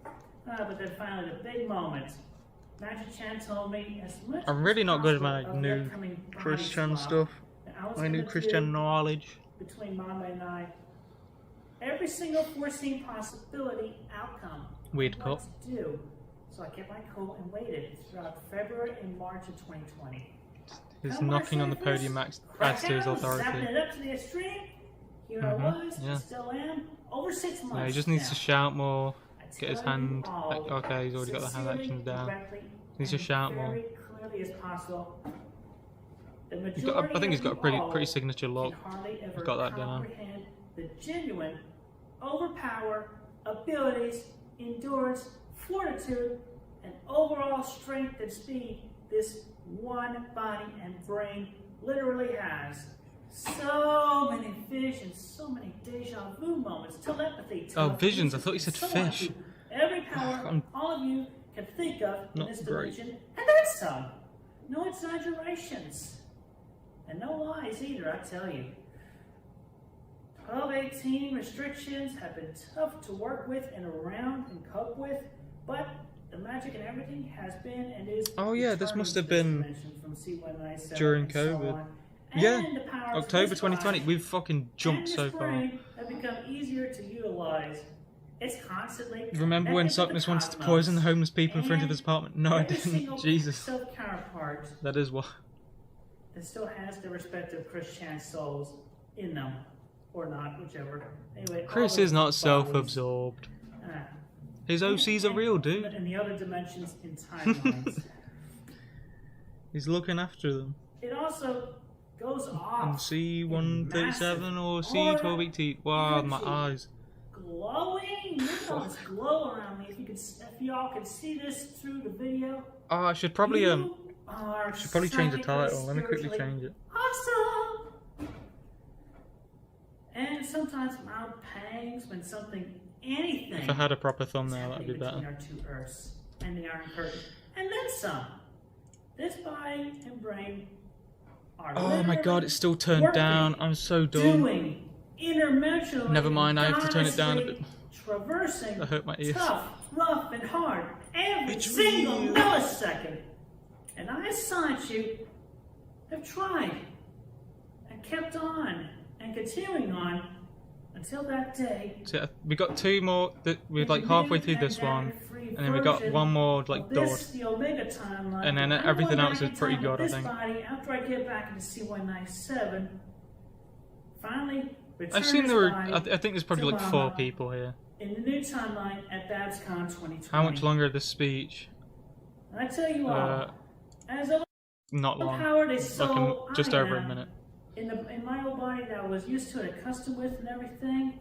But then finally, the big moment. Magic Chan told me as much I'm as really not good at possible my of the new upcoming body Christian swap stuff, that I was my new gonna Christian do knowledge. between Mama and I. Every single foreseen possibility outcome. Weird what cut. to do. So I kept my cool and waited throughout February and March of 2020. He's Come March knocking on the 31st, podium adds to his crackdown, zapping authority. it up to the extreme. Here I was, yeah. still am, over 6 months. Yeah, he just needs to now. shout more, I get his tell you hand. all, Okay, he's already got the hand sincerely, actions down. directly, Needs to and shout more. very clearly as possible. The He's got, I think he's got a pretty signature look. can hardly ever He's got that down. comprehend the genuine, overpower abilities, endurance, fortitude, and overall strength and speed this one body and brain literally has. So many visions, so many deja vu moments, telepathy, Oh, visions, I thought you said so on fish. to every power I'm all of you can think of in not this great. dimension, and then some. No exaggerations. And no lies either, I tell you. 1218 restrictions have been tough to work with and around and cope with, but the magic and everything has been and is. Oh, yeah, this returning must to have this been dimension from C197 during and so COVID. on. Yeah, And the powers of October this 2020. body We've fucking jumped and so this far. brain have become easier to utilize. It's constantly. Remember when connected to the Sockness wanted to cosmos. poison the homeless people in front of And his apartment? No, I every single didn't. Jesus. self-counterpart That is what. that still has their respective Christian souls in them, or not, whichever. Anyway, Chris all is not those self-absorbed. bodies, His OCs are real, dude. In the other dimensions in timelines. He's looking after them. It also goes And off C137 or C1218. Wow, my eyes. glowing. Look at all this glow around me. If y'all can see this through the video. Oh, I should probably you are Should probably change the psychically, title. Let me quickly spiritually change it. awesome. And sometimes mild pangs when anything. If I had a proper thumbnail, that'd be between better. our two Earths and the Iron Curtain, and then some. This body and brain are Oh my god, it's still turned down. I'm so dumb. doing interdimensionally. Never mind, I have to turn it down a bit. Traversing. I hurt my ears. Tough, rough, and hard every single millisecond. And I, assigned you, have tried and kept on and continuing on until that day. So we got 2 more. We're like halfway through this one, and then we got 1 more like dot. The Omega timeline. And then everything else is pretty good, I think. After I get back into C197, finally return I've seen this there were. body I think there's probably to like 4 Mama people here. in the new timeline at BabsCon 2020. How much longer is this speech? And I tell you all, as a Not long. empowered Like soul, just I over a am, minute. in my old body that I was used to and accustomed with and everything.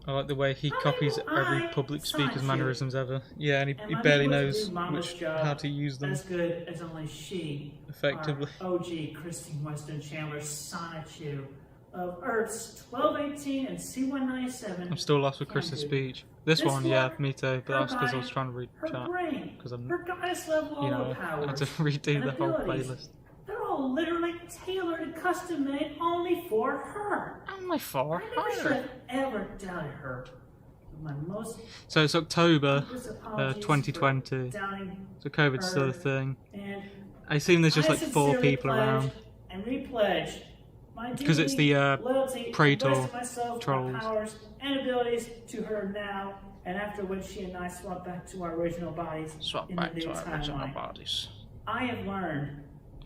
I like the way he copies every public speaker's mannerisms ever. Yeah, and he I'm barely unable to knows do Mama's job how to use them as good as only she, effectively. our OG Christine Weston Chandler Sonichu of Earth's 1218 and C197. I'm still lost with Chris's speech. This one, yeah, me too, but that's because I was trying to read Her chat. brain, Because I'm, her goddess level you know, I had to redo the whole playlist. They're all literally tailored and custom made only for her. Only for I never should have ever doubted her. My most So it's October deepest apologies 2020. for doubting So COVID's still her. a thing. And I assume there's just I like 4 sincerely people pledge around. and repledge my Because it's duty, the loyalty, Praetor and myself, trolls. my powers and abilities to her now, and after when she and I swap back to our original bodies Swap in back the new to our original timeline. bodies. I have learned.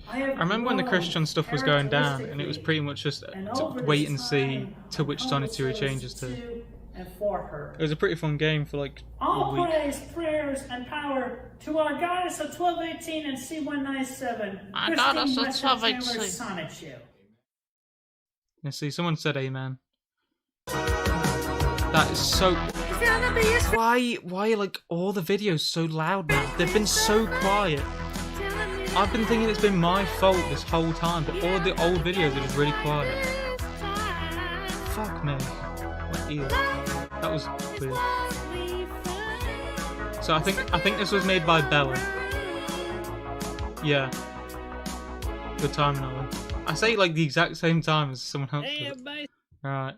I remember when the Christian stuff was going down, and it was pretty much just to wait and see to which Sonichu he changes to. And for her. It was a pretty fun game for like a All week. praise, prayers, and power to our goddess of 1218 and C197, Our goddess of Weston 1218. Sonichu. Yeah, see, someone said amen. That is so... Why are like all the videos so loud now? They've been so quiet. I've been thinking it's been my fault this whole time, but all the old videos are just really quiet. Fuck me. My ears. That was weird. So I think this was made by Bella. Yeah. Good timing, Ollie. I say like the exact same time as someone else. Hey, did. everybody. Right.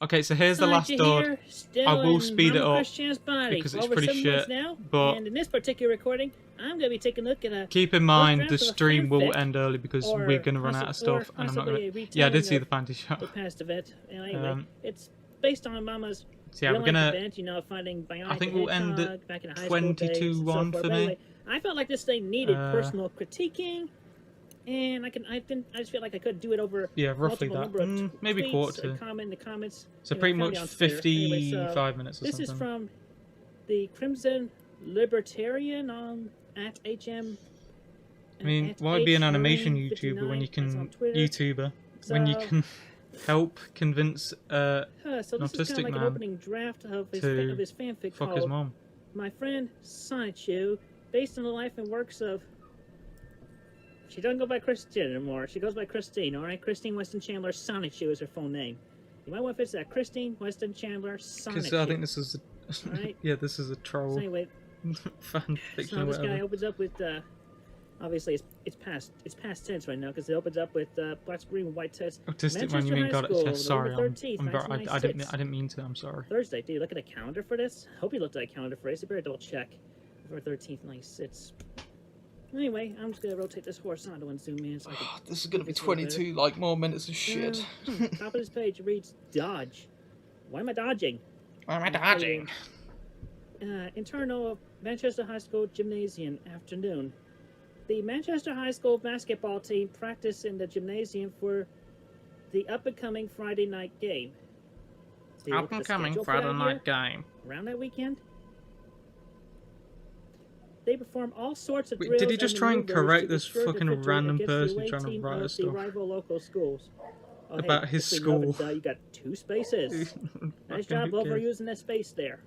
Okay, so here's the Sonichu last dot. here, still I will in speed it Mama up Christian's body because for it's over pretty 7 months shit, now, but and in this particular recording, I'm going to be taking a look at a keep in mind draft the of a stream will fanfic, end early because or we're gonna run out of stuff, and I'm not gonna. Yeah, I did see the panty shot. the past event. Anyway, it's based on Mama's So yeah, we're real-life gend event, you know, finding Bionic I think we'll end Hedgehog at back in high school days and so 22-1 forth. for But me. anyway, I felt like this thing needed personal critiquing, and I just feel like I could do it over Yeah, roughly multiple that. number of Maybe tweets, quarter to. comment in the comments. So you know, pretty found much it on Twitter. Anyway, 55 minutes or this something. is from the Crimson Libertarian on at HM. I mean, at why be an animation H-Marine59, YouTuber when you that's can on Twitter. YouTuber when you So- can help convince So this is kind autistic of like an man opening draft of his, to of his fanfic fuck called his mom? My Friend Sonichu, based on the life and works of... She doesn't go by Christine anymore. She goes by Christine, alright? Christine Weston Chandler Sonichu is her full name. You might want to fix that. Christine Weston Chandler Sonichu. Because I think this is Alright. yeah, this is a troll So anyway, fan fiction so or this guy whatever. opens up with... obviously, it's past tense right now because it opens up with black screen with white text. Autistic man, you Manchester mean High God? School, Yeah, sorry, November 13th, I 1996. didn't mean to. I'm sorry. Thursday. Did you look at a calendar for this? I hope you looked at a calendar for this. You better double check. November 13th, 96. Anyway, I'm just gonna rotate this horse onto and zoom in. So I can This is gonna be this a little better. 22 like more minutes of shit. Top of this page it reads Dodge. Why am I dodging? Why am I dodging? Internal of Manchester High School Gymnasium afternoon. The Manchester High School basketball team practiced in the gymnasium for the up-and-coming Friday night game. Do you look Up at and the coming schedule for Friday that night year? game. Around that weekend? They perform all sorts of Wait, drills did he just try and maneuvers correct to this ensure the fucking victory random against the person away trying to team write of us the stuff? rival local schools. Oh, About hey, his just so you know, school. you got 2 spaces. Nice Fucking job who cares? overusing that space there.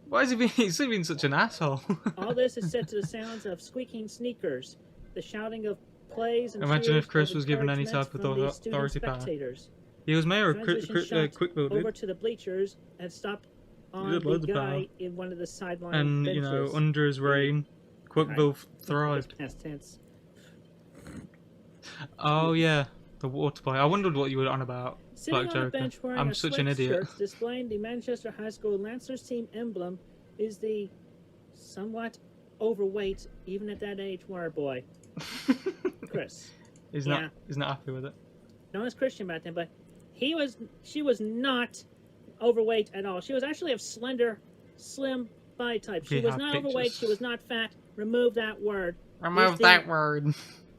Why is he being? He's being such an asshole. All this is set to the sounds of squeaking sneakers, the shouting of plays and Imagine cheers if Chris of was given any encouragement type of from the student authority power. spectators. He was mayor of Transition shot Quickville, over dude. to the bleachers and stopped on did the loads of guy power. in one of the sideline And benches. you know, under his reign, Quickville thrived. Past tense. Oh yeah, the water play. I wondered what you were on about, Sitting Black on a Joker. bench wearing I'm a such an idiot. sweatshirt displaying the Manchester High School Lancers team emblem is the somewhat overweight, even at that age, water boy, Chris. He's Yeah. not happy with it. Known as Christian back then, but she was not overweight at all. She was actually of slender, slim body type. She We was have not overweight. pictures. She was not fat. Remove that word. Remove Is the that word.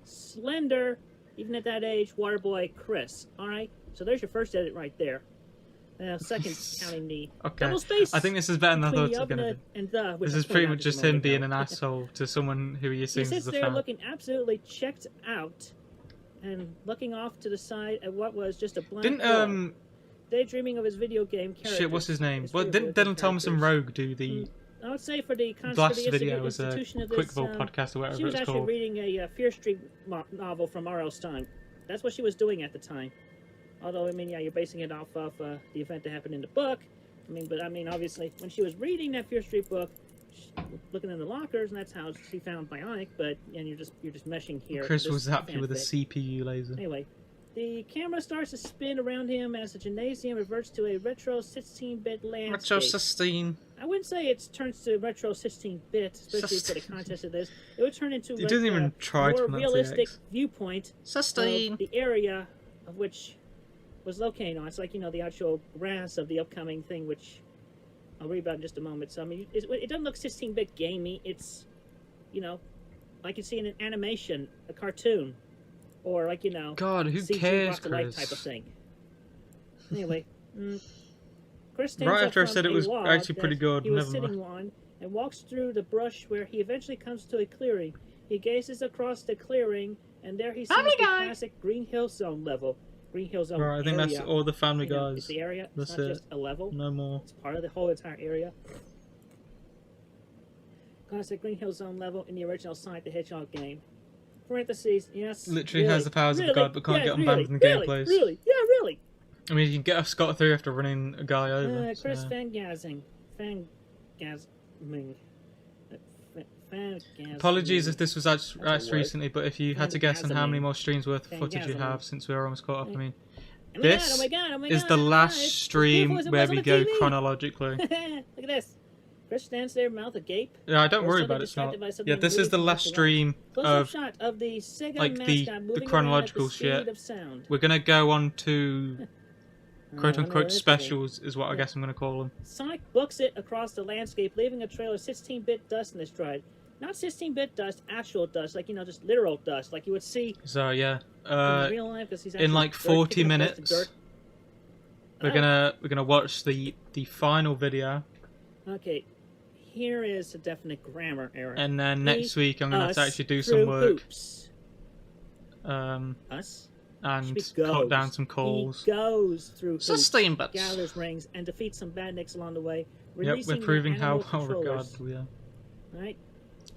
Slender, even at that age, water boy Chris. All right. So there's your first edit right there. Second, counting the Okay. double space. I think this is better than I between thought it the was gonna oven be. and the. which This I'll is point pretty out much just a just him moment being ago. an asshole to someone who he He assumes sits is a there fan. looking absolutely checked out and looking off to the side at what was just a blank Didn't wall, daydreaming of his video game character. shit, what's his name? Well, didn't Dylan Thomas and Rogue do the I would say for the last video as a institution of this, Quickville podcast or she whatever was it's actually called? reading a Fear Street novel from R.L. Stein. That's what she was doing at the time. Although, I mean, yeah, you're basing it off of the event that happened in the book. I mean, obviously, when she was reading that Fear Street book, looking in the lockers, and that's how she found Bionic. But and you're just meshing here. Chris This was happy with a fanfic. CPU laser. Anyway, the camera starts to spin around him as the gymnasium reverts to a retro 16-bit landscape. Retro 16. I wouldn't say it turns to retro 16-bit, especially for the context of this. It would turn into He doesn't even try to more pronounce the realistic X. viewpoint 16. of the area of which was located on. It's like, you know, the actual grass of the upcoming thing, which I'll read about in just a moment. So, I mean, it doesn't look 16-bit gamey. It's, you know, like you see in an animation, a cartoon, or like, you know, God, who CG cares, brought to life Chris? type of thing. Anyway, Chris stands Right up after I from said it a was log actually pretty that good, he was never mind. sitting on and walks through the brush where he eventually comes to a clearing. He gazes across the clearing, and there he sees Family the Guy. classic Green Hill Zone level. Green Hill Zone Right, I think area. that's all the Family You know, Guys. it's the area. That's It's not it. just a level. No more. It's part of the whole entire area. Classic Green Hill Zone level in the original Sonic the Hedgehog game. Parentheses, yes. Literally really, has the powers really, of God, but can't yeah, get really, unbanned in the really, gameplays. Really, yeah, really. I mean, you can get off scot-free after running a guy over. Chris so. Fangasming. Apologies if this was That's out a word. recently, but if you had to guess on how many Fangasming. more streams worth of footage you Fangasming. have, since we were almost caught up, I mean, Oh my this God, oh my God, oh my is God, the oh my last God, it's stream beautiful as it where was on we the go TV. chronologically. Look at this. Chris stands there, mouth agape. Yeah, don't Or worry suddenly about it. It's not. distracted by Yeah, something this is moving the from last left to right. stream Close-up of shot of the Sega like the mascot moving chronological around at the shit. speed of sound. We're gonna go on to quote I know unquote this specials, is what I Yeah. guess I'm gonna call them. Sonic books it across the landscape, leaving a trail of 16-bit dust in his stride. Not 16-bit dust, actual dust, like, you know, just literal dust, like you would see So yeah, in real life. 'Cause he's in actually like dirt, 40 picking up dust and minutes, dirt. we're gonna watch the final video, Okay, here is a definite grammar error. and then He, next week I'm gonna have to us, actually do through some work, hoops. and Us? Should be cut down goes. some calls. He goes through hoops, 16 bits. gathers rings, and defeats some badniks along the way. Yep, releasing we're the proving how animal well controllers. regarded we are. Right?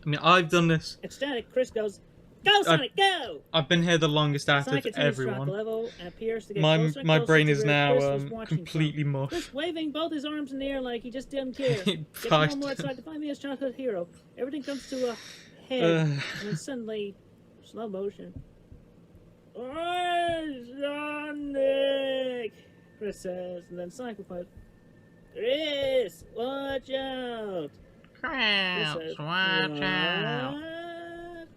I mean, I've done this. Ecstatic, Chris goes, "Go, Sonic, go!" I've been here the longest out Sonic of continues throughout the everyone. level and appears to get My closer and my closer brain to is where now Chris was watching completely from. mush. Chris waving both his arms in the air like he just didn't care. Getting Christ. home outside to find me his childhood hero. Everything comes to a head, and then suddenly, slow motion. "Oh, Sonic!" Chris says, and then Sonic replies, "Chris, watch out!" Chris says, Crowds, watch out. "What?"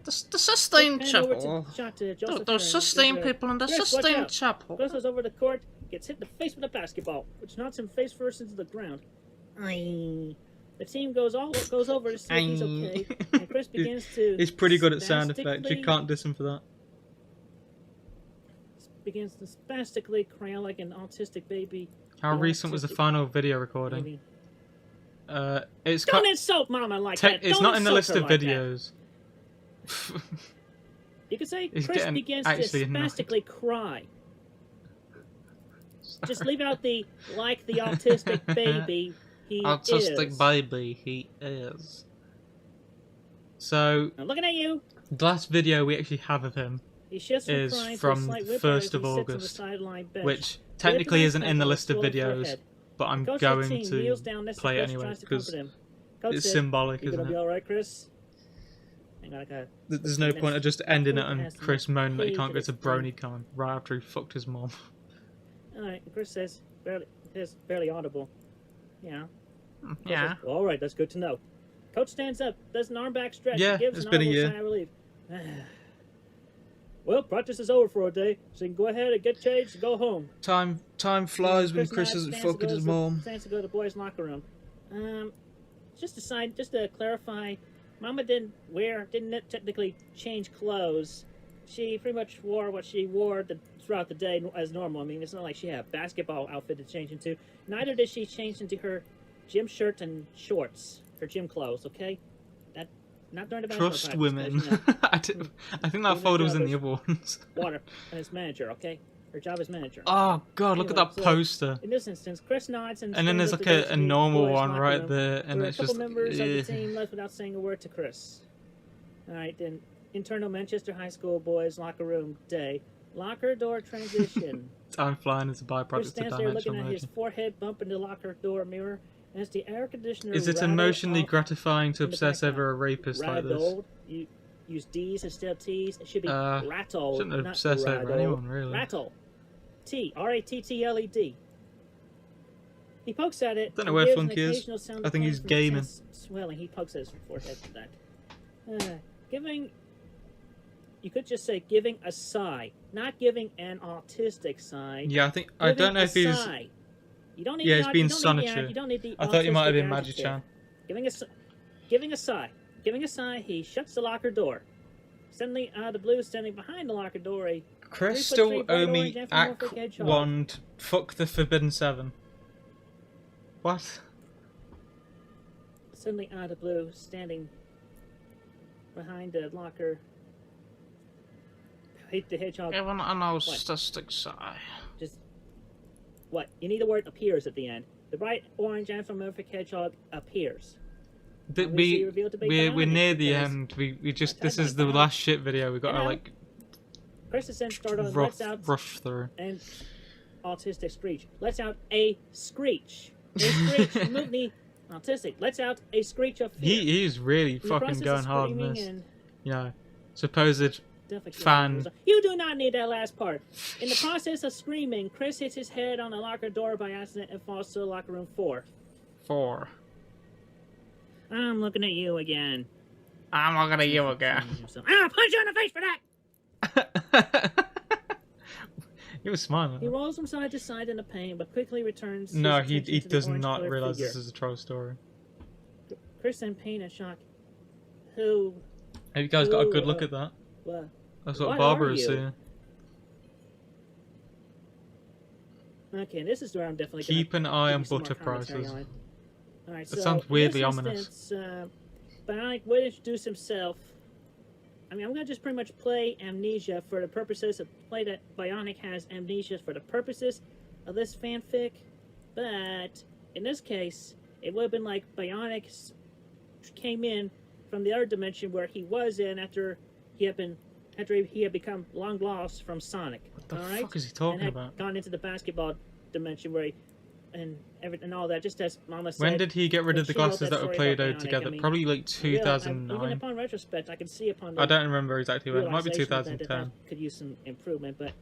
The Sistine Quick pan over to- Chapel. shot to Joseph Those Hearn. Sistine Goes, people in the "Chris, watch Sistine out." Chapel. Goes over the court, gets hit in the face with a basketball, which knocks him face first into the ground. Aye. The team goes over to see if he's okay, and Chris begins to. He's pretty good at sound effects. You spastically- can't diss him for that. Begins to spastically cry out like an autistic baby. How The recent was the autistic final video recording? baby. It's Don't cut. insult Mama like that. It's Don't not in the insult list her of like that. videos. You could say He's Chris getting begins to actually annoyed. spastically cry. Just leave out the like the autistic baby He Autistic is. baby, he is. So, I'm looking at you. the last video we actually have of him He shifts from is crying to a from slight the whimper as 1st he of sits on the August, sideline bench. which With a technically nice isn't pack in the on his list of swollen videos, forehead. but I'm Coach going 15 kneels to down next to play it Chris, anyway, tries to because comfort him. Coach it's said, symbolic, "You isn't gonna be it? all right, Chris?" Hang on, I got. There's no point of just ending it on Chris moaning that he can't go to BronyCon right after he fucked his mom. All right, Chris says barely audible. Yeah. Chris Yeah. says, all right, that's good to know. Coach stands up, does an arm back stretch, Yeah, and gives it's an been a audible year. sigh of relief. Well, practice is over for a day, so you can go ahead and get changed and go home. Time flies when Chris Chris nods, isn't stands to fucking go his to- mom. Stands to go to the boys' locker room. Just to clarify, Mama didn't technically change clothes. She pretty much wore what she wore throughout the day as normal. I mean, it's not like she had a basketball outfit to change into. Neither did she change into her gym shirt and shorts, her gym clothes. Okay, not during the basketball Trust practice, women. 'cause, you know, I think that Doing folder her was in job the as- other ones. water as manager. Okay, her job as manager. Oh god, look at Anyway, that so, poster. In this instance, Chris nods and And then there's stands like up to go a to the normal boys' one locker right room, there, and where it's a couple just members of the yeah. team left without saying a word to Chris. All right, then internal Manchester High School boys locker room day. Locker door transition. Time flying is a Chris byproduct of stands there looking dimensional at his merging. forehead bumping the locker door mirror as the air conditioner Is it rattled emotionally off gratifying to in the obsess background. over a rapist like this? Rattled. You use D's instead of T's. It should be rattled, Shouldn't not obsess over rattled. anyone, really. Rattle. Rattled. He pokes at it. Don't know and where gives Flunky an is. occasional sound I of think pain he's from his gaming. hands swelling. He pokes at his forehead for that. Giving. You could just say giving a sigh, not giving an autistic sigh. Yeah, I don't know if he's. Sigh. You don't need Yeah, the, he's you being don't need the, Sonichu. you don't need the I thought you might have autistic been adjective. Magi-chan. Giving a sigh, he shuts the locker door. Suddenly, out of the blue, standing behind the locker door, a Chris 3'3" still bright owe orange me anthropomorphic Act hedgehog. 1 fuck the Forbidden 7. What? Suddenly, out of the blue, standing behind the locker, the hedgehog. Give an autistic sigh. Just what? You need the word appears at the end. The bright orange anthropomorphic hedgehog appears. But Obviously revealed to be we're bionic near the because end. We just I this typed is the bionic. last shit video. We gotta You know, like Chris is then started on rough lets out rush through. and autistic screech. Lets out a screech. A screech. Remove the autistic. Lets out a screech of fear. He's really In the fucking process going of hard on screaming this. and You know, supposed defecating fan. You do not need that last part. In the process of screaming, Chris hits his head on the locker door by accident and falls to locker room 4. 4. I'm looking at you again. I'm not gonna you again. I'll punch you in the face for that! He was smiling. He rolls from side to side in the pain, but quickly returns. No, his he attention to the does not orange-colored realize figure. this is a troll story. Chris in pain and shock. Who? Have you guys got a good Ooh, look at that? What? That's what what Barbara are is you? saying. Okay, this is where I'm definitely Keep an eye give on you some more butter commentary prices. on. All right, That so sounds in weirdly this ominous. instance, Bionic would introduce himself. I mean, I'm gonna just pretty much play Amnesia for the purposes of play that Bionic has Amnesia for the purposes of this fanfic, but in this case, it would have been like Bionic came in from the other dimension where he was in after he had become long lost from Sonic. What the all right? fuck is he And talking had about? gone into the basketball dimension where he and all that, just as Mama said. When did he get rid when of the she wrote glasses that that were story about Play-Doh Bionic, together? I mean, Probably like even 2009. upon retrospect, I can see upon the I don't remember exactly when. It might be realization 2010. that could use some improvement, but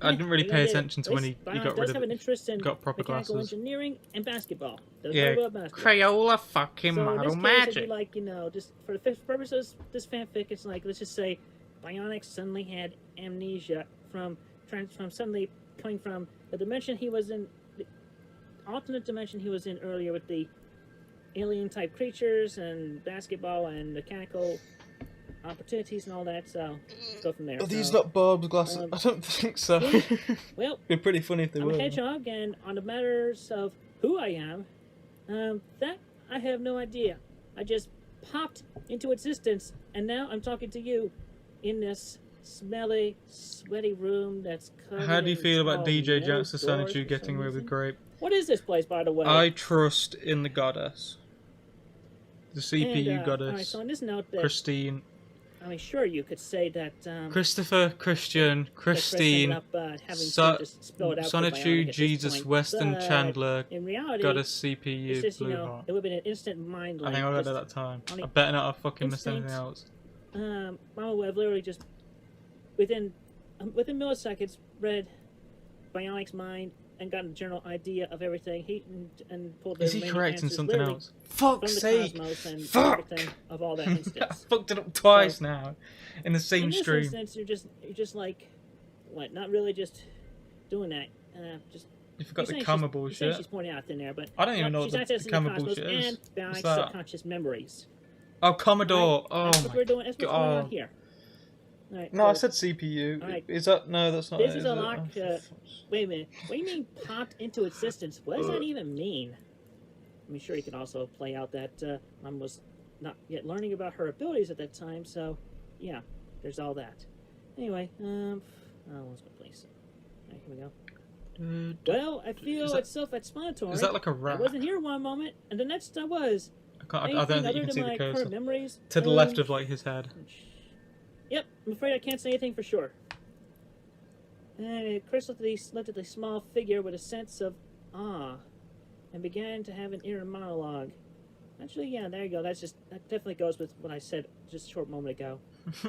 I didn't really the pay idea attention to when he Bionic got does rid have of an interest in got proper mechanical glasses. engineering and basketball. Does Yeah, very well at basketball. Crayola fucking So in model this case, it'd be magic. like, just for the purposes of this fanfic, it's like, let's just say Bionic suddenly had amnesia from suddenly coming from the dimension he was in, the alternate dimension he was in earlier with the alien type creatures and basketball and mechanical opportunities and all that. So let's go from there. Are these So, not Barb's glasses? um, I don't think so. yeah, well, It'd be pretty funny if they I'm were. a hedgehog, and on the matters of who I am, that I have no idea. I just popped into existence, and now I'm talking to you in this smelly, sweaty room that's covered How do you in feel about tall DJ metal Jones to doors Sonichu for getting some away with reason. grape? What is this place, by the way? I trust in the goddess. The CPU and, goddess. Alright, so on this note, that, Christine. I mean, sure, you could say that. Christopher, Christian, Christine, Sonitude, Jesus, point, Weston, Chandler, in reality, goddess, CPU, it's just, Blue Heart. it would have been an instant mind I like. think I got it that time. I better not have fucking missed anything else. Mama would have literally just, within milliseconds, read Bionic's mind and gotten a general idea of everything. And pulled the Is he correct in something else? From Fuck's the sake! cosmos and Fuck! everything of all that instance. I fucked it up twice now, in the same in this stream. instance, you're just like, what? Not really just doing that. Just. You forgot the camera bullshit. She's pointing out thin there, but I don't even know what she's the camera bullshit is. And What's Bionic's that? subconscious memories. Oh, Commodore! Right? Oh That's what my we're doing. That's what's going on god! here. Right, No, so I said CPU. Alright. Is that no? That's not. this it, is a lock. Wait a minute. What do you mean popped into existence? What does that even mean? I mean, sure, you can also play out that Mom was not yet learning about her abilities at that time, so yeah, there's all that. Anyway, oh, let's go place. Alright, here we go. Well, I feel it's self-explanatory. Is that like a rat? I wasn't here one moment, and the next I was. I don't think you can see the cursor. Memories, To the left of like his head. Yep, I'm afraid I can't say anything for sure. And Chris looked at the small figure with a sense of awe, and began to have an inner monologue. Actually, yeah, there you go. That definitely goes with what I said just a short moment ago,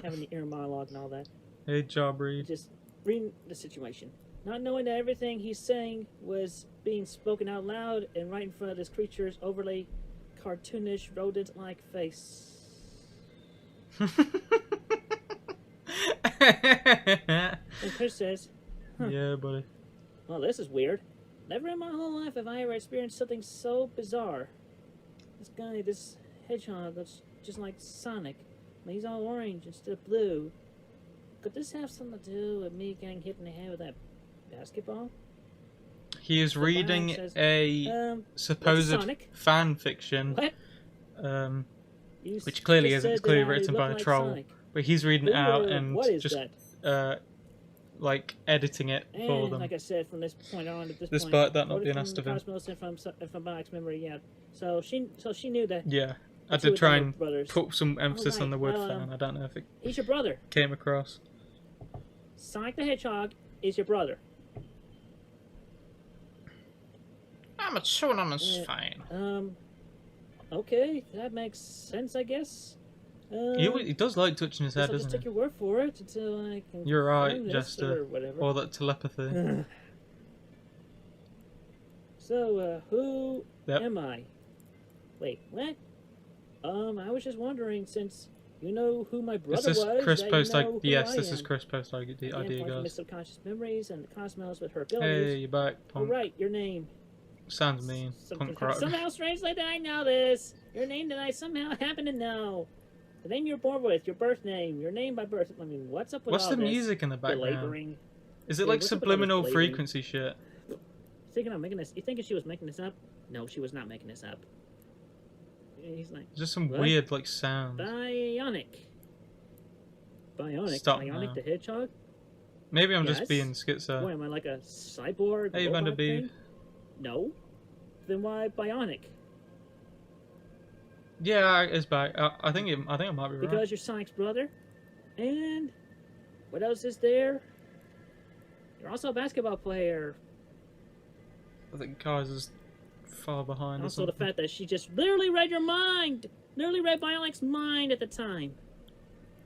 having the inner monologue and all that. Hey, Jawbreed. Just reading the situation, not knowing that everything he's saying was being spoken out loud and right in front of this creature's overly cartoonish, rodent-like face. And Chris says, Yeah, buddy. well, this is weird. Never in my whole life have I ever experienced something so bizarre. This hedgehog looks just like Sonic. But he's all orange instead of blue. Could this have something to do with me getting hit in the head with that basketball? He is reading says, a supposed fan fiction, What? which clearly isn't. It's clearly written by a troll. Sonic. But he's reading it out and what is just that? like editing it for And them. like I said, from this point on, at this Despite point, that not being asked of him. Cosmos and from Bionic's memory, yeah. So she knew that. Yeah, I the two did try of them and were brothers. put some emphasis on the word well, fan. I don't know if it He's your brother. came across. Sonic the Hedgehog is your brother. I'm a synonymous fan. Okay, that makes sense, I guess. He does like touching his head, I'll just doesn't take he? your word for it until I can. You're right, confirm this Jester. or whatever. Or that telepathy. So, who Yep. am I? Wait, what? I was just wondering, since you know who my brother Is this was, Chris that Post you like? know who Yes, I this is am. Chris Post like the Again, idea point from his goes. subconscious memories and the cosmos with her abilities. Hey, you're back, Oh, punk. right, your name. Sounds mean. Punk rock. Somehow strangely that I know this. Your name that I somehow happen to know. The name you're born with, your birth name, your name by birth. I mean, what's up with What's all the this? music in the background? Belaboring. Is it Yeah, like what's up with all this subliminal belaboring? frequency shit? Thinking I'm making this. You thinking she was making this up? No, she was not making this up. He's like, Just some what? weird like sounds. Bionic. Stop Bionic now. the Hedgehog? Maybe I'm Yes? just being schizo. What, am I like a cyborg? Hey, robot Vanderbeef. thing? No. Then why Bionic? Yeah, it's back. I think I might be right. Because you're Sonic's brother? And what else is there? You're also a basketball player. I think Kaiser's far behind. or Also the something. fact that she just literally read your mind! Literally read Bionic's mind at the time.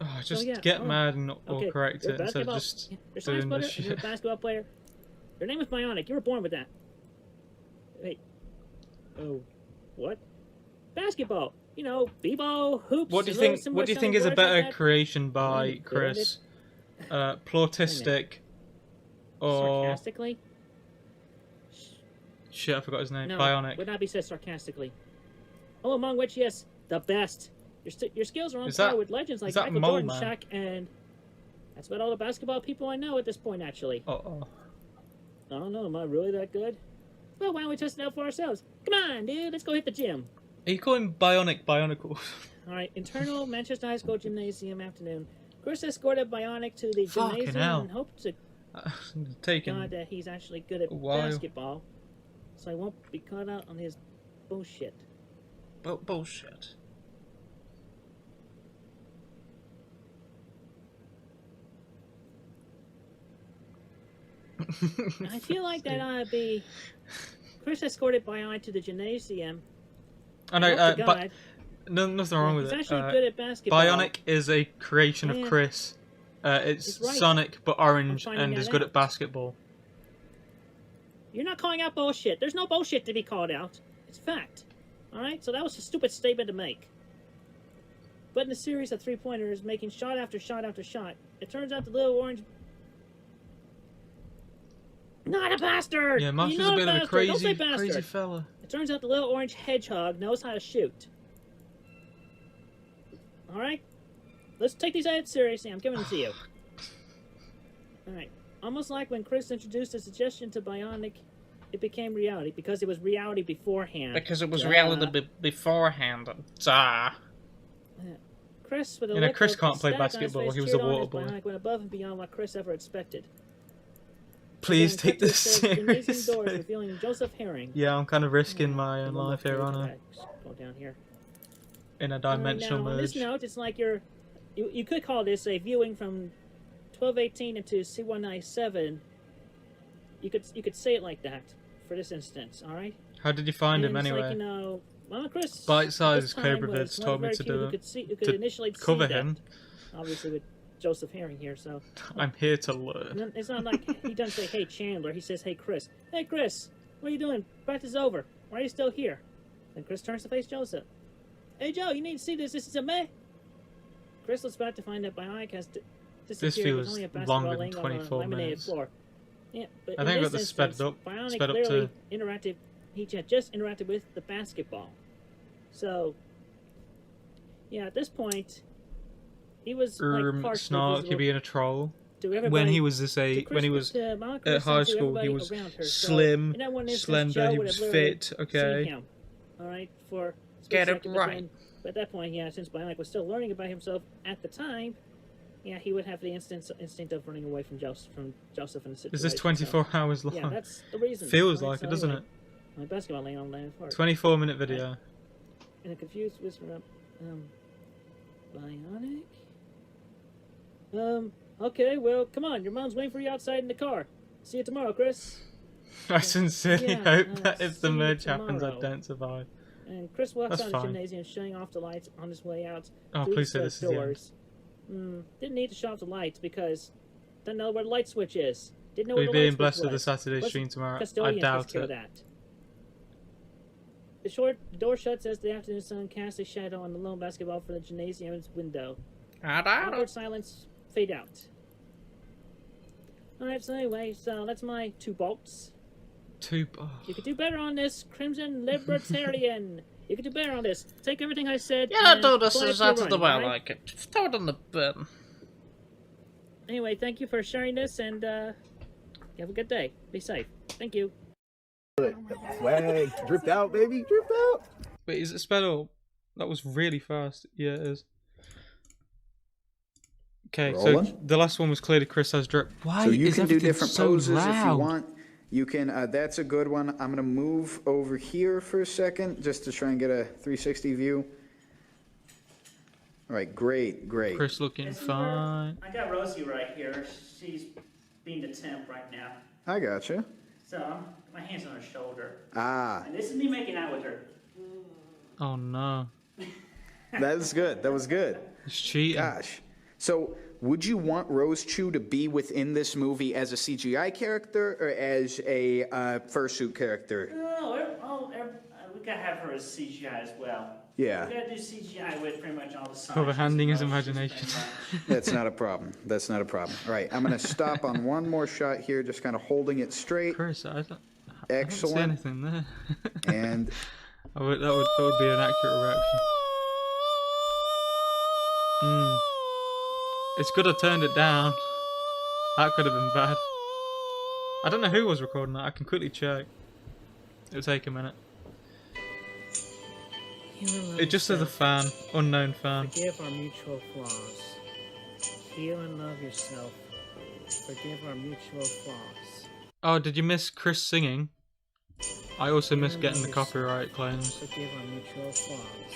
Oh, just yeah, get oh, mad and Okay, correct you're it instead of basketball- just You're Sonic's doing brother, this and you're a shit. basketball player. Your name is Bionic. You were born with that. Wait. Oh. What? Basketball. You know, b-ball, hoops. What do you a little think? similar What do you sounding think is a words better like that. creation by good at Chris? Plautistic or Sarcastically? shit? I forgot his name. No, Bionic. would not be said sarcastically. Oh, among which, yes, the best. Your skills are on Is par that- with legends like is that Michael Mole Jordan, Man? Shaq, and that's about all the basketball people I know at this point, actually. Oh. I don't know, am I really that good? Well, why don't we test it out for ourselves? Come on, dude, let's go hit the gym. Are you calling Bionic Bionicle? Alright, internal Manchester High School gymnasium afternoon. Chris escorted Bionic to the Fucking gymnasium hell. and hoped to Taking God that he's actually good at a while. basketball. so I won't be caught out on his bullshit. Bullshit. I feel like that ought to be Chris escorted Bionic to the gymnasium. I know, Hope to but God, nothing wrong with he's it. actually good at basketball. Bionic is a creation of Yeah. Chris. It's He's right. Sonic but orange I'm finding and that is good out. at basketball. You're not calling out bullshit. There's no bullshit to be called out. It's fact. Alright? So that was a stupid statement to make. But in a series of three-pointers, making shot after shot after shot, it turns out the little orange... Not a bastard! Yeah, Marsh You're is a not bit of a bastard. Don't say crazy bastard. fella. It turns out the little orange hedgehog knows how to shoot. Alright? Let's take these items seriously. I'm giving them to you. Alright. Almost like when Chris introduced a suggestion to Bionic, it became reality, because it was reality beforehand. Because it was Duh. reality beforehand. Duh. Chris, with a You know, look Chris of can't play ecstatic on his basketball. face, He was cheered a on water as boy. Bionic went above and beyond what Chris ever expected. Please Again, take cut to this the gymnasium doors, seriously. revealing Joseph Herring. Yeah, I'm kind of risking my own One more life here, page aren't I? back. Go down here. In a dimensional now, on this merge. note, it's like you could call this a viewing from 1218 into C197. You could say it like that for this instance, all right? How did you find And him it's anyway? Like, you know, well, Chris, Bite-sized this time Cobra was Vids one told of the me very to few do who it. could To initially cover see him. That. Obviously, with Joseph Herring here, so I'm here to learn. it's not like he doesn't say, "Hey Chandler." He says, "Hey Chris." Hey Chris, what are you doing? Practice over. Why are you still here? Then Chris turns to face Joseph. Hey Joe, you need to see this. This is a meh. Chris looks back to find that Bionic has disappeared with feels only a basketball longer than laying on a 24 laminated minutes. floor. Yeah, but I in think I this got this sped instance, up Bionic to- clearly interacted. He had just interacted with the basketball. So, yeah, at this point, he was like partially Snark, visible you being a troll. to everybody. When he was this to age, Chris, when he was to Monica, at high and to school, he everybody was around her. So, slim, in that one instance, slender, Joe he would was have literally fit, seen okay? him, all right, for a split Get it second, but right. then- But at that point, yeah, since Bionic was still learning about himself at the time, yeah, he would have the instinct of running away from Joseph in the situation. This is 24 hours long. Yeah, that's the reason. Feels right? like So it, doesn't anyway, it? My basketball laying on the floor. 24-minute video. In a confused whisper up, Bionic? Okay, well, come on, your mom's waiting for you outside in the car. See you tomorrow, Chris. I sincerely Yeah, hope that if the see you merge happens, I tomorrow. don't survive. And Chris walks That's out of the fine. gymnasium, shutting off the lights on his way out. Oh, through please say the this is the end. doors. Didn't need to shut off the lights because didn't know where the light switch is. Didn't know Are where we the light being switch blessed with a was. Saturday What's stream tomorrow? I Custodian doubt takes care of it. that. The door shuts as the afternoon sun casts a shadow on the lone basketball for the gymnasium's window. Awkward silence fade out. Alright, so anyway, so that's my 2 bolts. You could do better on this, Crimson Libertarian. You could do better on this. Take everything I said. Yeah, and do this apply it as to your out of the running, way I alright? like it. Throw it in the bin. Anyway, thank you for sharing this, and have a good day. Be safe. Thank you. Swag, dripped out, baby, dripped out. Wait, is it sped up? That was really fast. Yeah, it is. Okay, so Rolling. the last one was clearly Chris has drip. Why So you is can do everything different so poses if you loud? want. You can, that's a good one. I'm gonna move over here for a second, just to try and get a 360 view. All right, great, great. Chris looking fine. I got Rosie right here. She's being the temp right now. I gotcha. So, my hand's on her shoulder. Ah, And this is me making out with her. Oh no, that was good, that was good. it's cheating. Gosh. So, would you want Rose Chu to be within this movie as a CGI character or as a fursuit character? We gotta have her as CGI as well. Yeah, We gotta do CGI with pretty much all the songs. Overhanding his imagination. that's not a problem. That's not a problem. All right, I'm gonna stop on one more shot here, just kind of holding it straight. Chris, I don't see Excellent. anything there. And that would be an accurate reaction. It's good I turned it down. That could have been bad. I don't know who was recording that. I can quickly check. It'll take a minute. It just says a fan, unknown fan. Forgive our mutual flaws. Heal and love yourself. Forgive our mutual flaws. Oh, did you miss Chris singing? I also miss getting the copyright claims. Forgive our mutual flaws.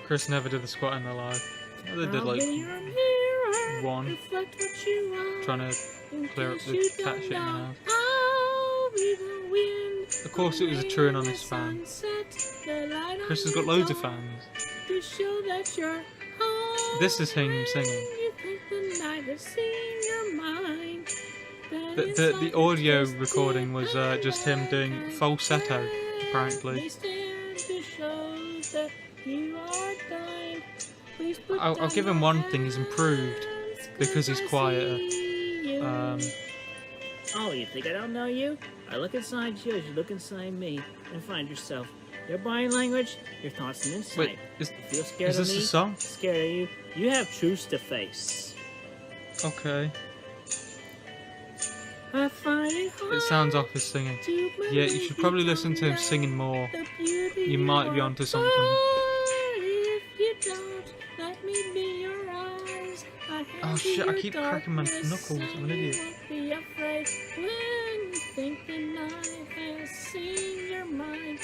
Chris never did the squat in their life. Well, they did I'll like be your mirror, one, reflect what you are, trying to in clear up case the you cat don't shit in the know. house. I'll be the wind, Of course, it was a the true rain, anonymous the fan. sunset, the light Chris on has got the loads of dawn, fans. to show that you're home. This is him singing. You think the night has seen your mind. The audio recording was just him doing falsetto, apparently. I'll give him one thing, he's improved because he's quieter. Oh, you think I don't know you? I look inside you as you look inside me and find yourself. Your body language, your thoughts and insight. Wait, is you feel scared this of me? a song? Scared of you? You have truths to face. Okay. I find it hard It sounds off his singing. Yeah, you should probably listen to him singing more. You might be onto something. If you don't let me be your eyes, Oh shit, I keep cracking my knuckles, I'm an idiot. be afraid when you think the night has seen your mind.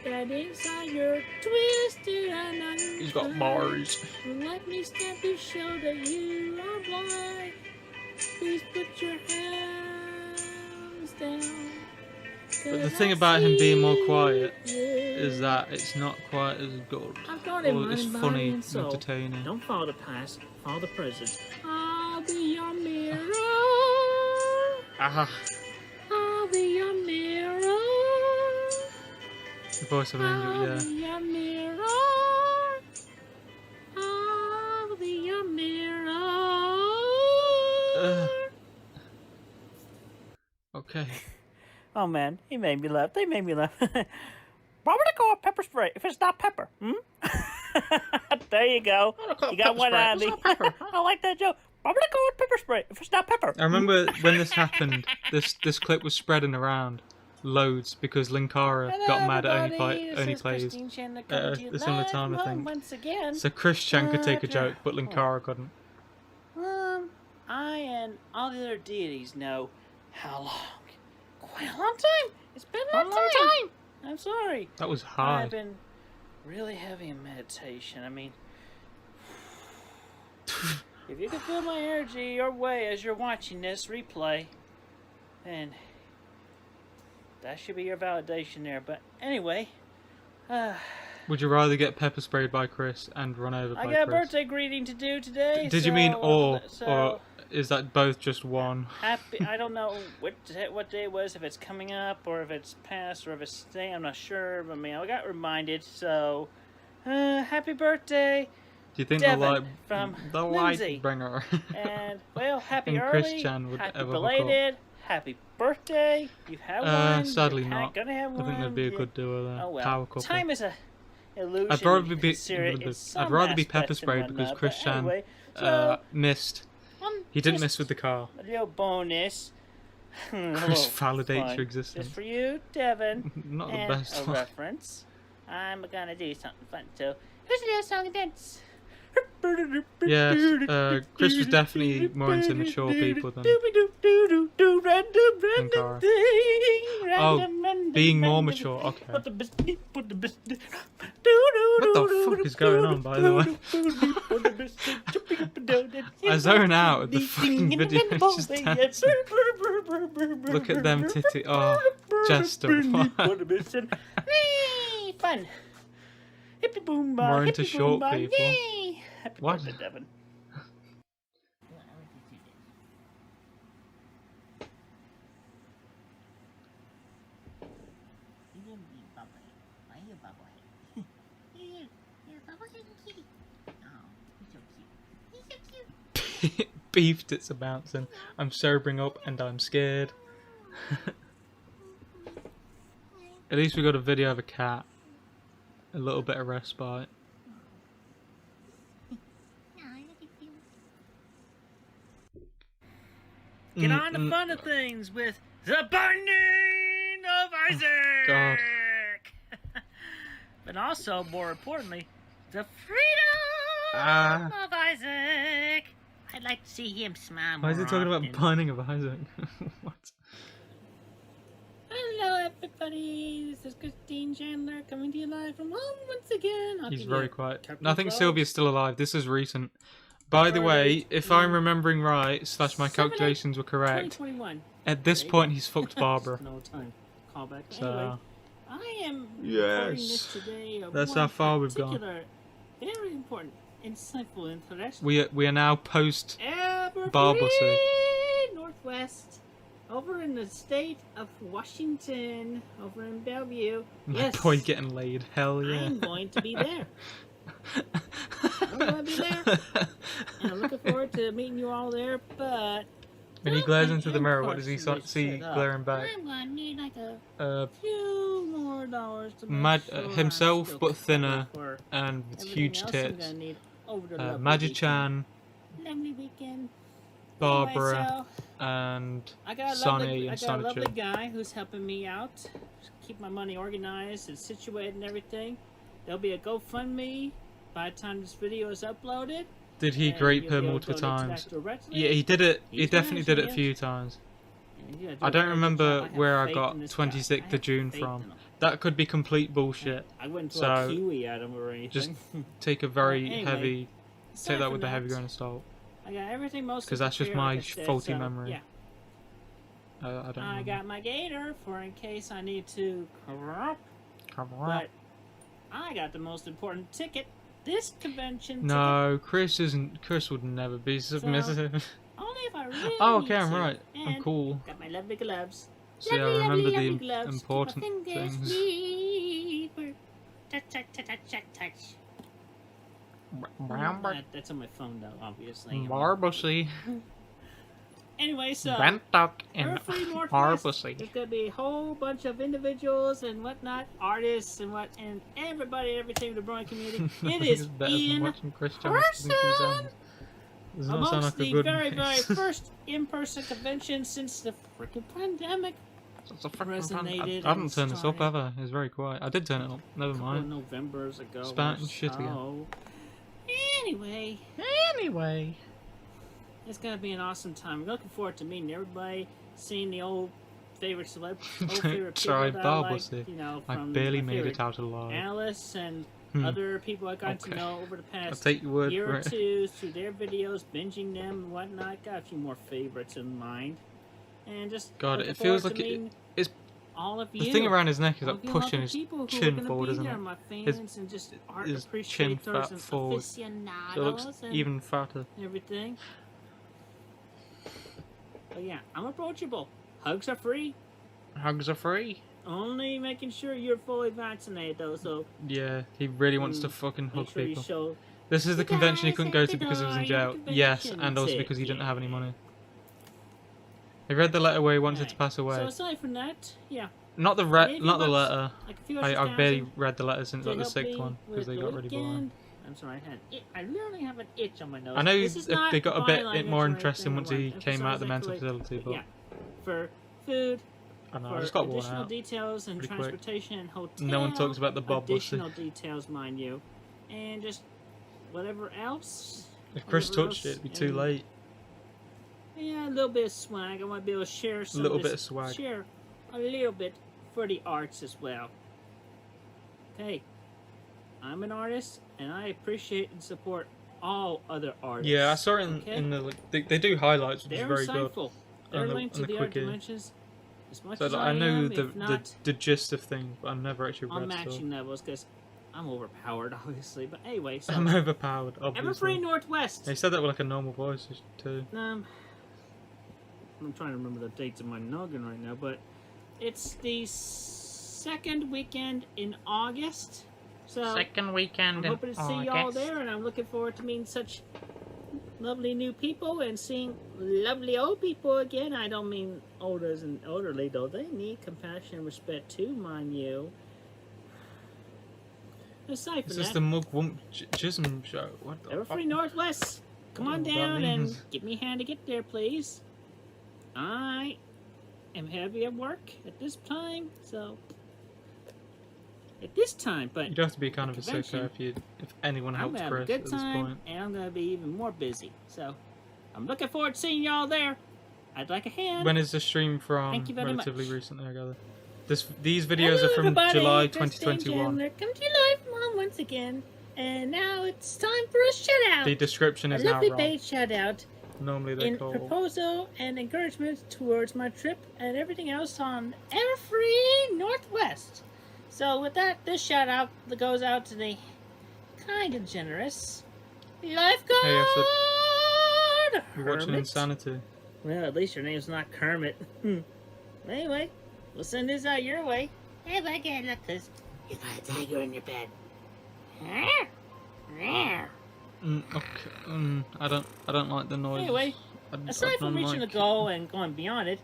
That inside you're twisted and unkind. He's got bars. Let me stand to show that you are blind. Please put your hands down. But the thing about him being more quiet is that it's not quite as good. I've got it, Or it's mind, funny body, and and soul. entertaining. Don't follow the past, follow the present. I'll be your mirror. Ah, I'll be your mirror. the voice of an angel, I'll yeah. be your mirror. I'll be your mirror. Okay. Oh man, he made me laugh. They made me laugh. Why would I call it pepper spray if it's not pepper? There you go. You got one out of me. I like that joke. Why would I call it pepper spray if it's not pepper? I remember when this happened, this clip was spreading around loads because Linkara got mad at only plays at a similar time, I think. Once again. So Chris Chan could take a joke, but Linkara couldn't. I and all the other deities know how long. Quite a long time. It's been a long time. I'm sorry. That was I've hard. been really heavy in meditation. I mean, if you can feel my energy your way as you're watching this replay, then that should be your validation there. But anyway, Would you rather get pepper sprayed by Chris and run over by I got a Chris? birthday greeting to do today. Did you mean or is that both just one? Happy, I don't know what day it was, if it's coming up, or if it's past, or if it's today, I'm not sure, but I mean, I got reminded, so, happy birthday, Do you think Devin from the Lindsay. light bringer And, well, happy and early, Chris Chan would happy ever hook up? belated, happy birthday, you have one, sadly you're not. gonna have I one, think that'd be a good duo there. oh well, Power couple. time is a illusion, I'd rather you be consider it in I'd some rather be pepper aspects and sprayed because whatnot, Chris but Chan anyway, so, missed. He didn't miss with the car. a little bonus. Chris validates fun. your existence. Just for you, Devin. Not the and best a one. reference. I'm gonna do something fun. So here's a little song and dance. Yes, Chris was definitely more into mature people than Cara. Oh, being more mature, okay. What the fuck is going on, by the way? I zone out at the fucking video. It's just dancing. Look at them titty. Oh, Jester. Fun. Hippie boom bar. More into hippie short boom bar, people. Yay! Happy What? birthday, Devin. Beef tits are bouncing. I'm sobering up and I'm scared. At least we got a video of a cat. A little bit of respite. Get on the fun of things with the Binding of Isaac! God. But also, more importantly, the freedom of Isaac! I'd like to see him smile more Why is he talking often. about Binding of Isaac? What? Hello, everybody. This is Christine Chandler coming to you live from home once again. I'll He's give very you quiet. Captain I think Claus. Sylvia's still alive. This is recent. By the way, if I'm remembering right, / my calculations were correct, 2021. at this There you point go. he's fucked Barbara. Just an old time callback. So, Anyway, I am recording this yes. today of That's one how far we've gone. particular, very important, insightful, interesting. We are now post Evergreen Barbacy. Northwest, over in the state of Washington, over in Bellevue. My Yes, boy getting laid. Hell yeah. I'm going to be there. I'm going to be there, and I'm looking forward to meeting you all there. But When he glares into the something mirror, what does he partially see set up. glaring back? I'm going to need like a few more dollars to make sure I'm Himself, still but thinner covered for and with everything huge else I'm tits. gonna need over the lovely Maji-chan, weekend. Lovely weekend. Barbara, Anyway, so and I got a Sonny lovely, I and got a lovely Sonichu. guy who's helping me out, keep my money organized and situated and everything. There'll be a GoFundMe by the time this video is uploaded. Did he and grape you'll her be able multiple to donate to times? that directly. Yeah, he did it. He He's definitely did it a managing few it. times. And you gotta do I a don't very good remember job. I have where I faith got in this guy. 26th I of have June faith from. in him. That could be complete bullshit. I wouldn't throw So, a kiwi at him or anything. just take a very Anyway, heavy, aside take that from with a heavy grain of salt. I got everything mostly 'Cause that's just prepared, my like I said, faulty so, memory. Yeah. I don't I remember. got my gator for in case I need to corrupt, Come on. but I got the most important ticket. This convention No, Chris isn't. Chris would never be submissive. ticket. Only if I really Oh, need okay, I'm to. right. I'm And cool. got my lovely gloves. See, I Lovely, remember lovely, the lovely gloves. important Keep my fingers things. free for touch, touch, touch, touch, touch. That's on my phone, though, obviously. Barbacy. Anyway, so Bantuck and Evergreen Northwest, Barbacy. there's gonna be a whole bunch of individuals and whatnot, artists and everybody, everything in the Brewing community. It is better than in watching Chris Johnson. person Does not sound amongst like a the good very, mix. very first in-person convention since the freaking pandemic. It's a fucking fun. resonated I haven't and turned this up started. ever. It's very quiet. I did turn it up. Never A couple of mind. Novembers ago. Spat or and shit again. so. Anyway, Anyway. it's gonna be an awesome time. I'm looking forward to meeting everybody, seeing the old favorite old favorite people Sorry, that I Barbacy. like, you know, I from barely my made favorite it out alive. Alice and Hmm. other people I got Okay. to know over the I'll past take your word year for or it. two through their videos, binging them and whatnot. Got a few more favorites in mind, and just God, looking it feels forward to like it- meeting it's all of you. The thing around his neck is all like of you pushing lovely his people who are chin gonna forward, be isn't there, it? my His- fans and just art his chin appreciators fat and forward. aficionados So it looks and even fatter. everything. But yeah, I'm approachable. Hugs are free. Hugs are free. Only making sure you're fully vaccinated though, so Yeah, he really wants to fucking make hug sure you people. show. This is the You convention he guys couldn't at go the to because he was in door, jail. your Yes, convention and also because he didn't have any ticket. money. He read the letter where he wanted to Right. pass away. So aside from that, yeah, Not the maybe not the about, letter. like a few I extra barely thousand read the letter since to like the help sixth me one because with they the got really boring. weekend. I'm sorry, I literally have an itch on my nose. I know This is they not got a bit byline more or interesting anything. once I he want to came out of the emphasize mental that, facility, but yeah, for food, I know, I for just got worn additional out. details and pretty quick. transportation and hotel. No one talks about the bob bussy. additional details, mind you, and just whatever else. If Chris whatever touched it, else, it'd be too and, late. Yeah, a little bit of swag. I want to be able to share some. Little of bit this, of swag. Share a little bit for the arts as well. Okay, I'm an artist, and I appreciate and support all other artists. Yeah, I saw it in, okay? in the like, they do highlights, which They're is very good. insightful. They're And the- linked to and the the other quickie. dimensions as much So as like, I I know am, the, if not, the gist of things, but I've never actually on read stuff. matching levels, because I'm overpowered, obviously. But anyway, so I'm overpowered, obviously. Evergreen Northwest. They said that with like a normal voice too. I'm trying to remember the dates in my noggin right now, but it's the second weekend in August. So Second weekend I'm hoping to see y'all there, and I'm looking forward to meeting such lovely new people and seeing lovely old people again. I don't mean olders and elderly, though. They need compassion and respect too, mind you. Aside This from is that, the Mug Wump Jism show. What the fuck? Evergreen Northwest, come on I don't know what that down and means. give me a hand to get there, please. I am heavy at work at this time, so at this time, but You'd have to be kind of a convention, sicko if anyone I'm helped gonna have a Chris good at this time, point. and I'm gonna be even more busy. So I'm looking forward to seeing y'all there. I'd like a hand. When is the stream from? Thank you very Relatively much. recently, I gather. These videos Hello, are from everybody. July Christine 2021. Chandler, come to you live from home once again. And now it's time for a shout out. The description A is now lovely wrong. paid shout out Normally they in call. proposal and encouragement towards my trip and everything else on Everfree Northwest. So with that, this shout out goes out to the kind and generous lifeguard. Hey, you're watching Hermit. Insanity. Well, at least your name's not Kermit. Anyway, we'll send this out your way. Hey, look at look, cause you got a tiger in your bed. Okay. I don't like the noise. Anyway, aside from reaching the goal and going beyond it,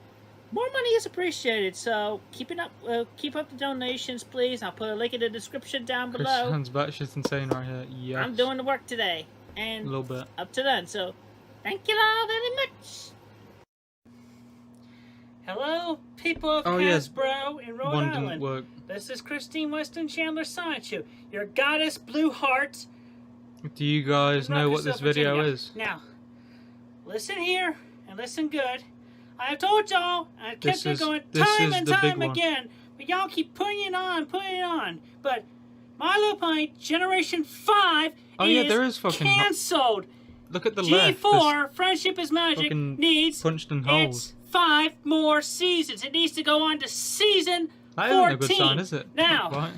more money is appreciated. So keep up the donations, please. I'll put a link in the description down Chris below. sounds batshit insane right here. Yes. I'm doing the work today, a and little bit. up to then. So thank you all very much. Hello, people of Hasbro in Rhode One Island. didn't work. This is Christine Weston Chandler Sanchu, your goddess Blue Heart. Do you guys know what this video is? Now, listen here and listen good. I have told y'all, and I've kept it going time and time again, but y'all keep putting it on. But My Little Pony Generation 5 there is fucking canceled. Look at the left. G4 Friendship is Magic fucking needs punched in holes. its 5 more seasons. It needs to go on to season 14. That isn't a good sign, is it? Now, Right.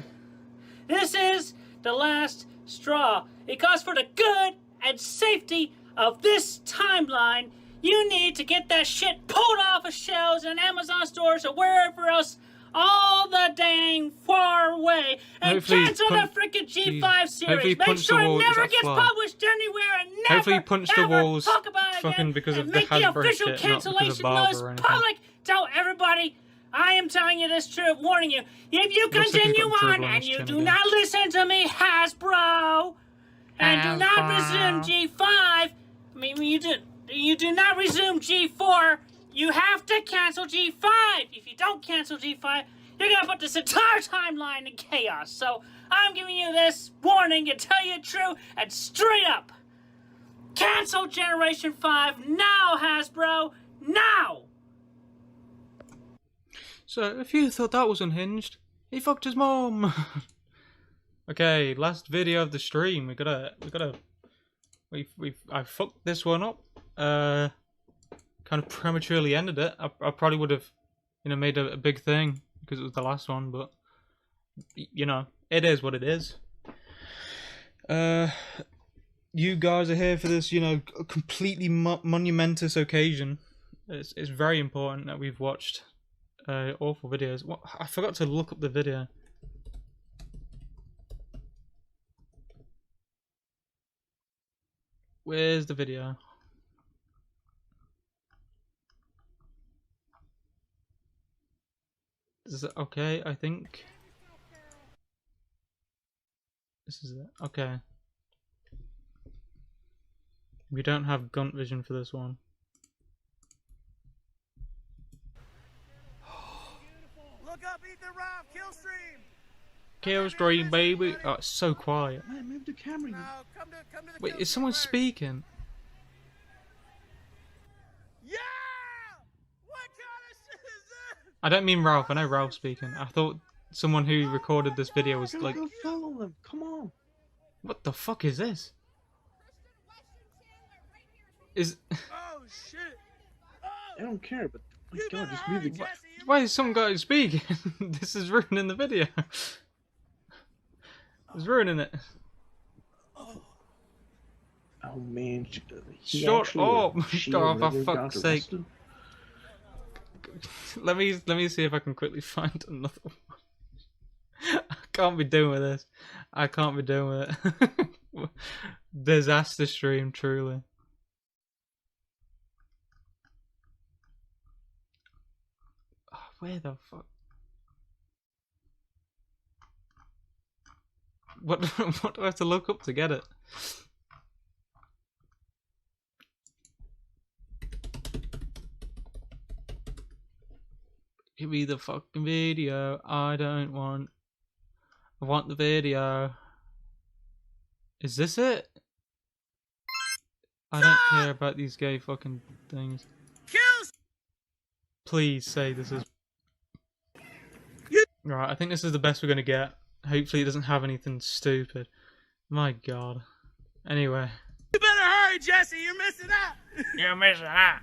this is the last straw. Because for the good and safety of this timeline, you need to get that shit pulled off of shelves in Amazon stores or wherever else all the dang far away and Hopefully cancel the freaking G5 series. Make sure it never gets published anywhere and never Hopefully punch the walls talk about it fucking again because of and the make the Hasbro official shit, not because of cancellation Barber notice or anything. public. Tell everybody I am telling you this truth, warning you. If you Looks like he's continue got on dribble on and his you chin do again. not listen to me, Hasbro, and do not resume G5, you do not resume G4, you have to cancel G5. If you don't cancel G5, you're gonna put this entire timeline in chaos. So I'm giving you this warning to tell you the truth and straight up. Cancel Generation 5 now, Hasbro, now! So, if you thought that was unhinged, he fucked his mom. Okay, last video of the stream. I fucked this one up. Kind of prematurely ended it. I probably would have, made a big thing because it was the last one, but it is what it is. You guys are here for this, completely monumentous occasion. It's very important that we've watched awful videos. What? I forgot to look up the video. Where's the video? Is it okay? I think this is it. Okay. We don't have gun vision for this one. Look up, Ethan Rob, Killstream! Killstream, baby. Oh, it's so quiet. Man, move the camera. No, come to the Wait, is someone speaking? Yeah! What kind of shit is this? I don't mean Ralph. I know Ralph's speaking. I thought someone who recorded this video was like. Go follow them. Come on. What the fuck is this? Is. Oh shit! I don't care, but my God, just move the. Why is some guy speaking? This is ruining the video. It's ruining it. Oh man, Shut up! Oh, for fuck's sake! Let me see if I can quickly find another one. I can't be doing with this. I can't be doing with it. Disaster stream, truly. Oh, where the fuck? What do I have to look up to get it? Give me the fucking video. I want the video. Is this it? I don't care about these gay fucking things. Please say this is. You Right, I think this is the best we're gonna get. Hopefully it doesn't have anything stupid. My god. Anyway. You better hurry, Jesse. You're missing out. You're missing out.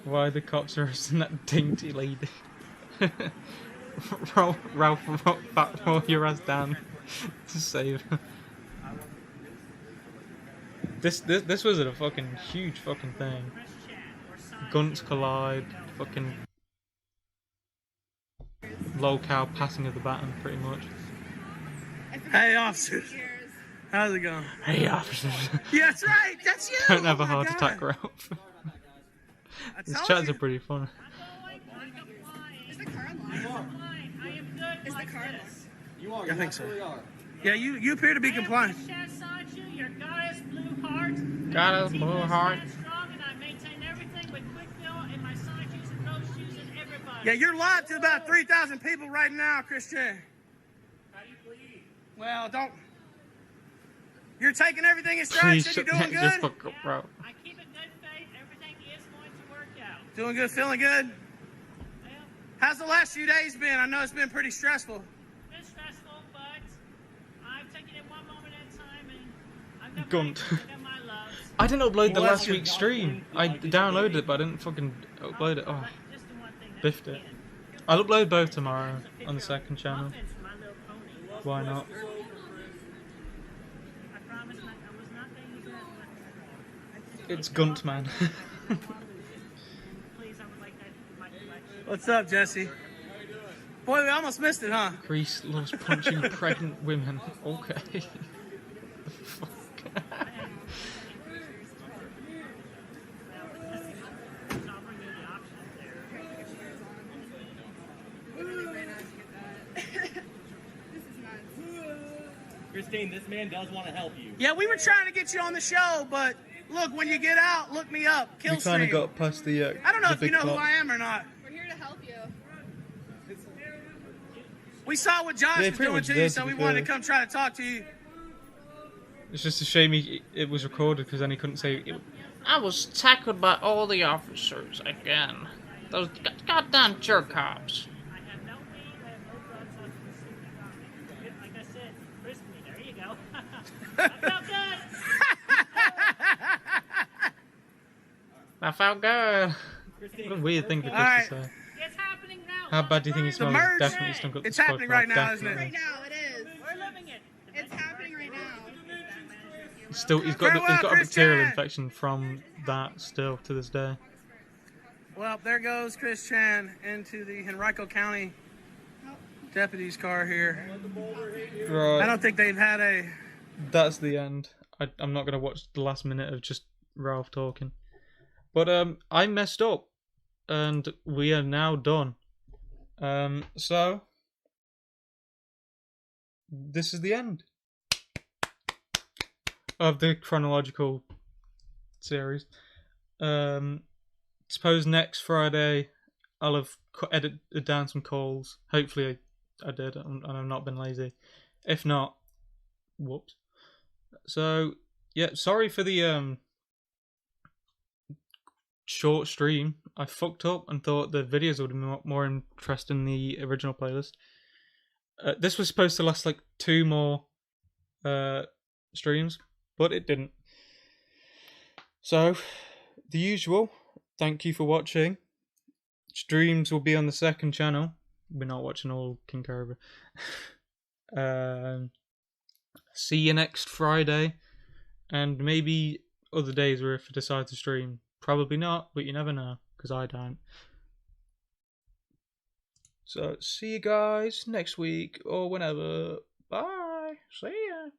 Why the cops arresting that dainty lady? Ralph, roll your ass down to save her. This was a fucking huge fucking thing. Guns collide, fucking locale passing of the baton, pretty much. Hey, officers. How's it going? Hey, officers. Yeah, that's right. That's you. Don't have a Oh my heart God. attack, Ralph. I These told chats you. are pretty funny. Is the car alive? Is the car alive? You are. I think so. Yeah, you appear to be compliant. Your goddess blue heart. Goddess blue heart. Strong, and I maintain everything with quick fill and my side shoes and rose shoes and everybody. Yeah, you're live to about 3,000 people right now, Christian. How do you bleed? Well, don't. You're taking everything in stride. Please Said shut you're doing that just good. fuck up, bro. I keep a good faith. Everything is going to work out. Doing good. Feeling good. Well, How's the last few days been? I know it's been pretty stressful. it's stressful, but I'm taking it one moment at a time, and I've got Gunt. my loves. I didn't upload the Well, last that's week's stream. I downloaded it, but I didn't fucking upload it. Oh, Just the one thing that biffed it. I'll upload both tomorrow on the second channel. offense for my little pony. Why not? I promise I was not going to use that. It's Gunt, man. Please, I would like that in my collection. What's up, Jesse? Boy, we almost missed it, huh? Grease loves punching pregnant women. Okay. Fuck. Christine, this man does want to help you. Yeah, we were trying to get you on the show, but look, when you get out, look me up. We kind Killstream. of got past the. I don't know the if you big know who plot. I am or not. We're here to help you. We saw what Josh Yeah, was pretty doing much to you, did, so to we be wanted to fair. come try to talk to you. It's just a shame it was recorded because then he couldn't say. I was tackled by all the officers again. Those goddamn jerk cops. I have no weed, I have no drugs, like I said, frisk me, there you go. I felt good. That felt good. What a weird thing for Chris Alright. to say. It's happening now. How bad do you think he The smells? merge, Definitely stunk up the it's squad happening car, right now, isn't it? definitely. Right now, it is. We're living it. It's happening right now. Still, he's got Farewell, he's got a bacterial Christian! infection from that still to this day. Well, there goes Chris Chan into the Henrico County deputy's car here. I Right, don't think they've had a. that's the end. I'm not gonna watch the last minute of just Ralph talking. But I messed up, and we are now done. So this is the end of the chronological series. Suppose next Friday I'll have edited down some calls. Hopefully I did, and I've not been lazy. If not, whoops. So yeah, sorry for the short stream. I fucked up and thought the videos would be more interesting than the original playlist. This was supposed to last like 2 more streams, but it didn't. So, the usual. Thank you for watching. Streams will be on the second channel. We're not watching all King Cobra. See you next Friday, and maybe other days where if I decide to stream. Probably not, but you never know, because I don't. So, see you guys next week, or whenever. Bye. See ya.